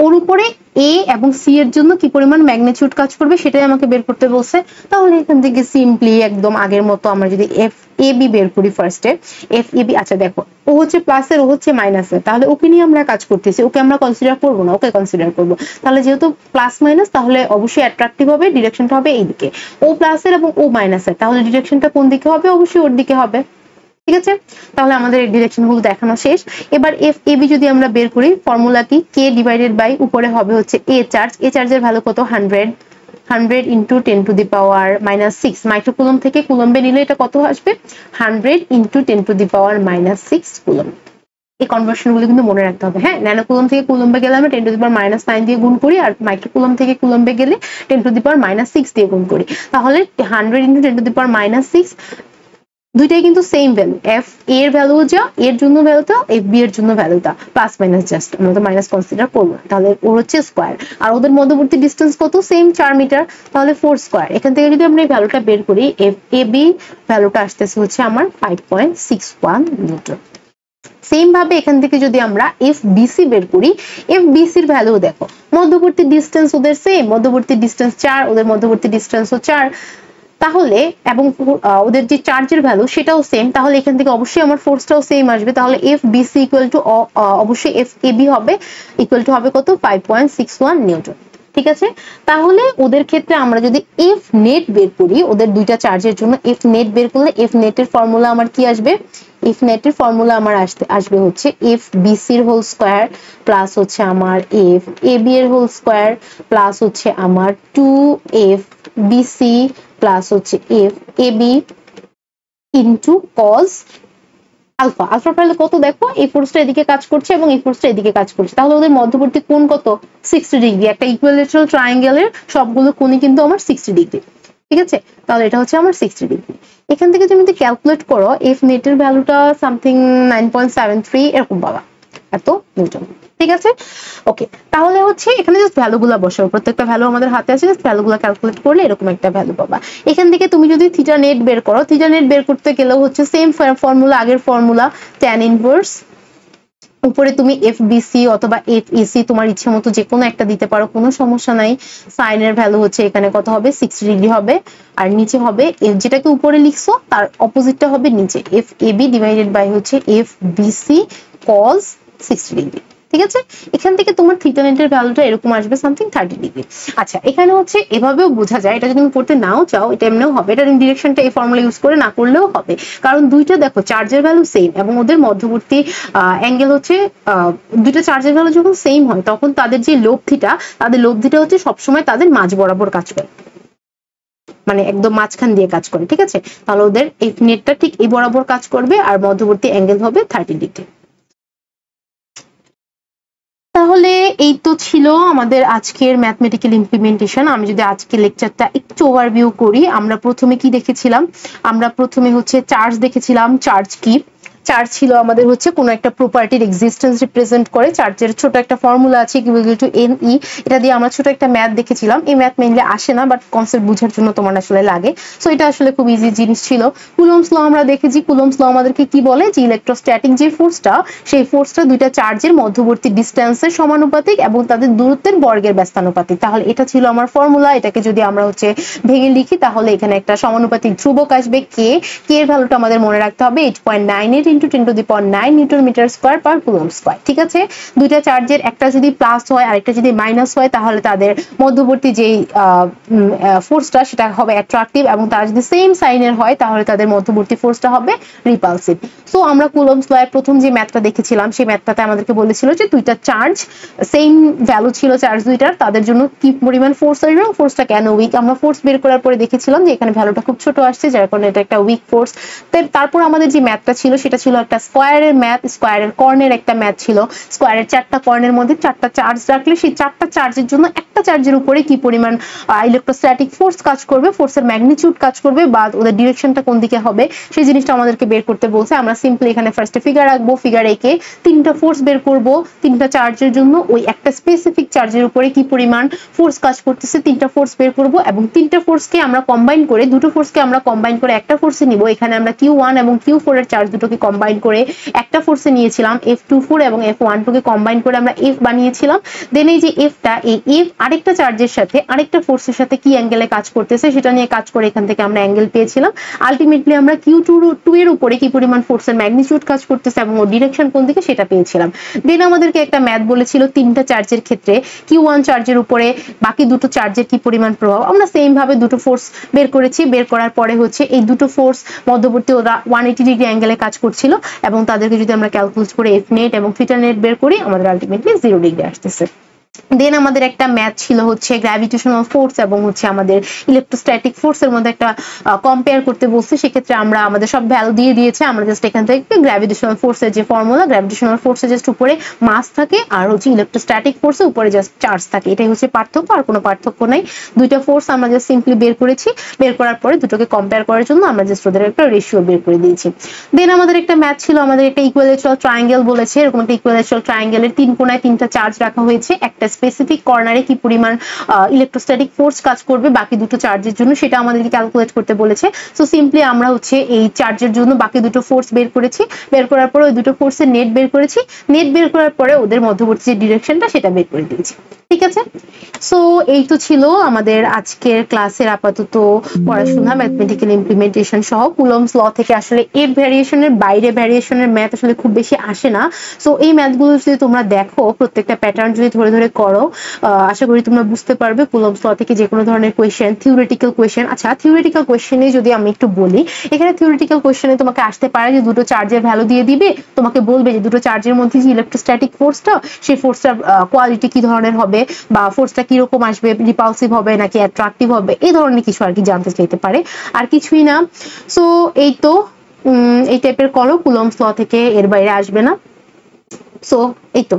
ওর উপরে এ এবং সি এর জন্য কি পরিমাণ ম্যাগনিটিউড কাজ করবে সেটাই আমাকে বের করতে বলছে। তাহলে এখান থেকে সিম্পলি একদম আগের মতো আমরা যদি এফ এ বি বের করি ফার্স্টে, এফ এ বি। আচ্ছা দেখো, ও হচ্ছে প্লাসের, ও হচ্ছে মাইনাসের, তাহলে ওকে নিয়ে আমরা কাজ করতেছি, ওকে আমরা কনসিডার করবো না, ওকে কনসিডার করবো। তাহলে যেহেতু প্লাস মাইনাস, তাহলে অবশ্যই অ্যাট্রাকটিভ হবে, ডিরেকশনটা হবে এইদিকে। ও প্লাসের এবং ও মাইনাসের, তাহলে ডিরেকশনটা কোন দিকে হবে, অবশ্যই ওর দিকে হবে, ঠিক আছে। তাহলে আমাদের এই ডিরেকশন গুলো দেখানো শেষ। এবার এফ এ বি যদি আমরা বের করি, ফর্মুলা কি, কে ডিভাইডেড বাই উপরে হবে হচ্ছে এ চার্জ। এ চার্জের ভ্যালু কত, 100 ইন্টু 10⁻⁻6 মাইক্রোকুলম থেকে কুলম্বে নিলে এটা কত আসবে, 100 ইন্টু 10⁻⁻6 কুলম। এই কনভার্সন গুলো কিন্তু মনে রাখতে হবে। হ্যাঁ, ন্যানোকুলম থেকে কুলম্বে গেলে আমরা 10⁻⁹ দিয়ে গুণ করি, আর মাইক্রোকুলম থেকে কুলম্বে গেলে 10⁻⁻6 দিয়ে গুণ করি। তাহলে 100 ইন্টু 10⁻�6 দুইটাই কিন্তু সেম ভ্যালু। এফ এর ভ্যালু যা, এর জন্য ভ্যালুটা, এফ বি এর জন্য ভ্যালুটা, প্লাস মাইনাস জাস্ট, আমরা তো মাইনাস কনসিডার করবো না। তাহলে ওর হচ্ছে স্কোয়ার, আর ওদের মধ্যবর্তী ডিস্টেন্স কত, সেম 4 মিটার, তাহলে 4 স্কোয়ার। এখান থেকে যদি আমরা এই ভ্যালুটা বের করি, এফ এ বি ভ্যালুটা আসতেছে হচ্ছে আমার 5.61 নিউটন। সেম ভাবে এখান থেকে যদি আমরা এফ বিসি বের করি, এফ বিসির ভ্যালু দেখো, মধ্যবর্তী ডিস্টেন্স ওদের সেম, মধ্যবর্তী ডিস্টেন্স 4, ওদের মধ্যবর্তী ডিস্টেন্সও 4, তাহলে এবং ওদের যে চার্জের ভ্যালু সেটাও সেম, তাহলে এখান থেকে অবশ্যই আমার ফোর্সটাও সেম আসবে। তাহলে এফ বিসি ইকুয়াল টু অবশ্যই এফ এ বি হবে ইকুয়াল টু হবে কত, 5.61 নিউটন, ঠিক আছে। তাহলে ওদের ক্ষেত্রে আমরা যদি এফ নেট বের করি, ওদের দুইটা চার্জের জন্য এফ নেট বের করলে এফ নেটের ফর্মুলা আমার কি আসবে, এফ নেটের ফর্মুলা আমার আসবে হচ্ছে এফ বিসির হোল স্কোয়ার প্লাস হচ্ছে আমার এফ এ বি এর হোল স্কোয়ার প্লাস হচ্ছে আমার 2f বিসি প্লাস হচ্ছে F A B into cos alpha. Alpha পাইলে কত দেখো, এই ফোর্সটা এদিকে কাজ করছে এবং এই ফোর্সটা এদিকে কাজ করছে, তাহলে ওদের মধ্যবর্তী কোণ কত, 60 ডিগ্রি। একটা ইকুইলেটারাল ট্রায়াঙ্গেলের সবগুলো কোণই কিন্তু আমার 60 ডিগ্রি, ঠিক আছে। তাহলে এটা হচ্ছে আমার 60 ডিগ্রি। এখান থেকে তুমি যদি ক্যালকুলেট করো, এফ নেটের ভ্যালুটা সামথিং 9.73 এরকম পাবা, এত নিউটন, ঠিক আছে। ওকে, তাহলে হচ্ছে এখানে জাস্ট ভ্যালুগুলো বসাবো, প্রত্যেকটা ভ্যালু আমাদের হাতে আছে, জাস্ট ভ্যালুগুলো ক্যালকুলেট করলে এরকম একটা ভ্যালু পাবা। এখান থেকে তুমি যদি থিটা নেট বের করো, থিটা নেট বের করতে গেলেও হচ্ছে সেম ফর্মুলা, আগের ফর্মুলা, tan ইনভার্স, উপরে তুমি এফ বিসি অথবা এফ ইসি তোমার ইচ্ছে মতো যে কোনো একটা দিতে পারো, কোনো সমস্যা নাই। সাইনের ভ্যালু হচ্ছে এখানে কত হবে, 60 ডিগ্রি হবে, আর নিচে হবে যেটাকে উপরে লিখছো তার অপোজিটটা হবে নিচে, F A B divided by হচ্ছে এফ বিসি কজ 60 ডিগ্রি, ঠিক আছে, এখান থেকে তোমার থিটা নেটের ভ্যালুটা এরকম আসবে সামথিং 30 ডিগ্রি। আচ্ছা এখানে হচ্ছে এভাবেও বোঝা যায়, এটা যদি তুমি পড়তে নাও চাও এটা এমনিও হবে, এটা ডিরেকশনটা এই ফর্মুলা ইউজ করে না করলেও হবে, কারণ দুইটা দেখো চার্জের ভ্যালু সেম এবং ওদের মধ্যবর্তী অ্যাঙ্গেল হচ্ছে দুইটা চার্জের ভ্যালু যখন সেম হয় তখন তাদের যে লব্ধিটা, তাদের লব্ধিটা হচ্ছে সবসময় তাদের মাঝ বরাবর কাজ করে, মানে একদম মাঝখান দিয়ে কাজ করে। ঠিক আছে, তাহলে ওদের এই নেটটা ঠিক এই বরাবর কাজ করবে আর মধ্যবর্তী অ্যাঙ্গেল হবে 30 ডিগ্রি। তাহলে এই তো ছিল আমাদের আজকের ম্যাথমেটিক্যাল ইমপ্লিমেন্টেশন। আমি যদি আজকে লেকচারটা একটু ওভারভিউ করি, আমরা প্রথমে কি দেখেছিলাম, আমরা প্রথমে হচ্ছে চার্জ দেখেছিলাম। চার্জ কি? চার্জ ছিল আমাদের হচ্ছে কোনো একটা প্রপার্টির এক্সিস্টেন্স রিপ্রেজেন্ট করে। চার্জের ছোট একটা ফর্মুলা আছে ইকুয়াল টু NE, এটা দিয়ে আমরা ছোট একটা ম্যাথ দেখেছিলাম। এই ম্যাথ মেইনলি আসে না, বাট কনসেপ্ট বোঝার জন্য তোমার আসলে লাগে, সো এটা আসলে খুব ইজি জিনিস ছিল। কুলম্বস ল আমরা দেখেছি। কুলম্বস ল আমাদেরকে কি বলে, যে ইলেকট্রোস্ট্যাটিক যে ফোর্সটা, সেই ফোর্সটা দুইটা চার্জের মধ্যবর্তী ডিস্টেন্সের সমানুপাতিক এবং তাদের দূরত্বের বর্গের ব্যস্তানুপাতিক। তাহলে এটা ছিল আমার ফর্মুলা। এটাকে যদি আমরা হচ্ছে ভেঙে লিখি তাহলে এখানে একটা সমানুপাতিক ধ্রুবক আসবে কে এর ভ্যালুটা আমাদের মনে রাখতে হবে 8.98 × 10⁹ newton metre square per coulomb square. ঠিক আছে, দুইটা চার্জের একটা যদি প্লাস হয় আর একটা যদি মাইনাস হয় তাহলে তাদের মধ্যবর্তী যে ফোর্সটা সেটা হবে অ্যাট্রাকটিভ, এবং তারা যদি সেম সাইনের হয় তাহলে তাদের মধ্যবর্তী ফোর্সটা হবে রিপালসিভ। সো আমরা কুলম্বস লয়ের প্রথম যে ম্যাথটা দেখেছিলাম সেই ম্যাথটাতে আমাদেরকে বলেছিল যে দুইটা চার্জ সেম ভ্যালু ছিল চার্জ দুইটার, তাদের জন্য কি পরিমাণ ফোর্স আসবে এবং ফোর্সটা কেন উইক। আমরা ফোর্স বের করার পরে দেখেছিলাম যে এখানে ভ্যালুটা খুব ছোট আসছে, যার কারণে এটা একটা উইক ফোর্স। তারপর আমাদের যে ম্যাথটা ছিল সেটা ছিল একটা স্কয়ারের ম্যাথ, স্কয়ারের কর্নের একটা ম্যাথ ছিল। স্কয়ারের চারটা কর্নের মধ্যে চারটা চার্জ রাখলে সেই চারটা চার্জের জন্য একটা চার্জের উপরে কি পরিমাণ ইলেকট্রোস্ট্যাটিক ফোর্স কাজ করবে, ফোর্সের ম্যাগনিটিউড কাজ করবে, বা ওদের ডিরেকশনটা কোন দিকে হবে সেই জিনিসটা আমাদেরকে বের করতে বলছে। আমরা সিম্পলি এখানে ফার্স্টে ফিগার রাখবো, ফিগার এঁকে তিনটা ফোর্স বের করব, তিনটা চার্জের জন্য ওই একটা স্পেসিফিক চার্জের উপরে কি পরিমাণ ফোর্স কাজ করতেছে তিনটা ফোর্স বের করব, এবং তিনটা ফোর্সকে আমরা কম্বাইন করে, দুটো ফোর্সকে আমরা কম্বাইন করে একটা ফোর্সে নিব। এখানে আমরা Q1 এবং Q4 এর চার্জ দুটোকে কম্বাইন করে একটা ফোর্সে নিয়েছিলাম, F24 এবং F12 কে কম্বাইন করে আমরা F বানিয়েছিলাম। দেন এই যে Fটা, এই F আরেকটা চার্জের সাথে আরেকটা ফোর্সের সাথে কি অ্যাঙ্গেলে কাজ করতেছে সেটা নিয়ে কাজ করে এখান থেকে আমরা অ্যাঙ্গেল পেয়েছিলাম। আলটিমেটলি আমরা Q2 এর উপরে কি পরিমাণ ফোর্সের ম্যাগনিটিউড কাজ করতেছে এবং ওর ডিরেকশন কোন দিকে সেটা পেয়েছিলাম। দেন আমাদেরকে একটা ম্যাথ বলেছিল তিনটা চার্জের ক্ষেত্রে Q1 চার্জের উপরে বাকি দুটো চার্জের কি পরিমাণ প্রভাব। আমরা সেম ভাবে দুটো ফোর্স বের করেছি, বের করার পরে হচ্ছে এই দুটো ফোর্স মধ্যবর্তী ওরা 180 ডিগ্রি অ্যাঙ্গেলে কাজ করছিল, এবং তাদেরকে যদি আমরা ক্যালকুলেট করে F নেট এবং থিটা নেট বের করি আমাদের আলটিমেটলি 0 ডিগ্রি আসতেছে। দেন আমাদের একটা ম্যাথ ছিল হচ্ছে গ্র্যাভিটেশনাল ফোর্স এবং হচ্ছে আমাদের ইলেকট্রোস্ট্যাটিক ফোর্সের মধ্যে একটা কম্পেয়ার করতে বলছে। সেক্ষেত্রে আমরা আমাদের সব ভ্যালু দিয়ে দিয়েছে, আমরা জাস্ট এখান থেকে গ্র্যাভিটেশনাল ফোর্সের যে ফর্মুলা, গ্র্যাভিটেশনাল ফোর্সের জাস্ট উপরে মাস থাকে আর হচ্ছে ইলেকট্রোস্ট্যাটিক ফোর্সের উপরে জাস্ট চার্জ থাকে, এটাই হচ্ছে পার্থক্য, আর কোনো পার্থক্য নাই। দুইটা ফোর্স আমরা জাস্ট সিম্পলি বের করেছি, বের করার পরে দুটোকে কম্পেয়ার করার জন্য আমরা জাস্ট ওদের একটা রেশিও বের করে দিয়েছি। দেন আমাদের একটা ম্যাথ ছিল, আমাদের একটা ইকুইলেটারাল ট্রায়াঙ্গেল বলেছে, এরকম একটা ইকুইলেটারাল ট্রায়াঙ্গেলের তিন কোণায় তিনটা চার্জ রাখা হয়েছে, একটা স্পেসিফিক কর্নারে কি পরিমাণ ইলেকট্রোস্ট্যাটিক ফোর্স কাজ করবে বাকি দুটো চার্জের জন্য সেটা আমাদেরকে ক্যালকুলেট করতে বলেছে। সো সিম্পলি আমরা হচ্ছে এই চার্জের জন্য বাকি দুটো ফোর্স বের করেছি, বের করার পরে ওই দুটো ফোর্সের নেট বের করেছি, নেট বের করার পরে ওদের মধ্যবর্তী যে ডিরেকশনটা সেটা বের করে দিয়েছি। ঠিক আছে, সো এই তো ছিল আমাদের আজকের ক্লাসের আপাতত পড়াশোনা, ম্যাথমেটিক্যাল ইমপ্লিমেন্টেশন সহ। কুলম্বস ল থেকে আসলে এর ভ্যারিয়েশনের বাইরে ভ্যারিয়েশনের ম্যাথ আসলে খুব বেশি আসে না। সো এই ম্যাথগুলো যদি তোমরা দেখো, প্রত্যেকটা প্যাটার্ন যদি ধরে ধরে করো, আশা করি তোমরা বুঝতে পারবে কুলম্বস ল থেকে যে কোনো ধরনের কোয়েশ্চেন, থিওরিটিক্যাল কোয়েশ্চেন। আচ্ছা, থিওরিটিক্যাল কোয়েশ্চেনে যদি আমি একটু বলি, এখানে থিওরিটিক্যাল কোয়েশ্চেনে তোমাকে আসতে পারে যে দুটো চার্জের ভ্যালু দিয়ে দিবে, তোমাকে বলবে যে দুটো চার্জের মধ্যে যে ইলেকট্রোস্ট্যাটিক ফোর্সটা, সেই ফোর্সটার কোয়ালিটি কি ধরনের হবে বা ফোর্সটা কিরকম আসবে, রিপালসিভ হবে নাকি অ্যাট্রাকটিভ হবে, এই ধরনের কিছু আর কি জানতে চাইতে পারে, আর কিছুই না। সো এই তো এই টাইপের করো, কুলম্বস ল থেকে এর বাইরে আসবে না। সো এই তো।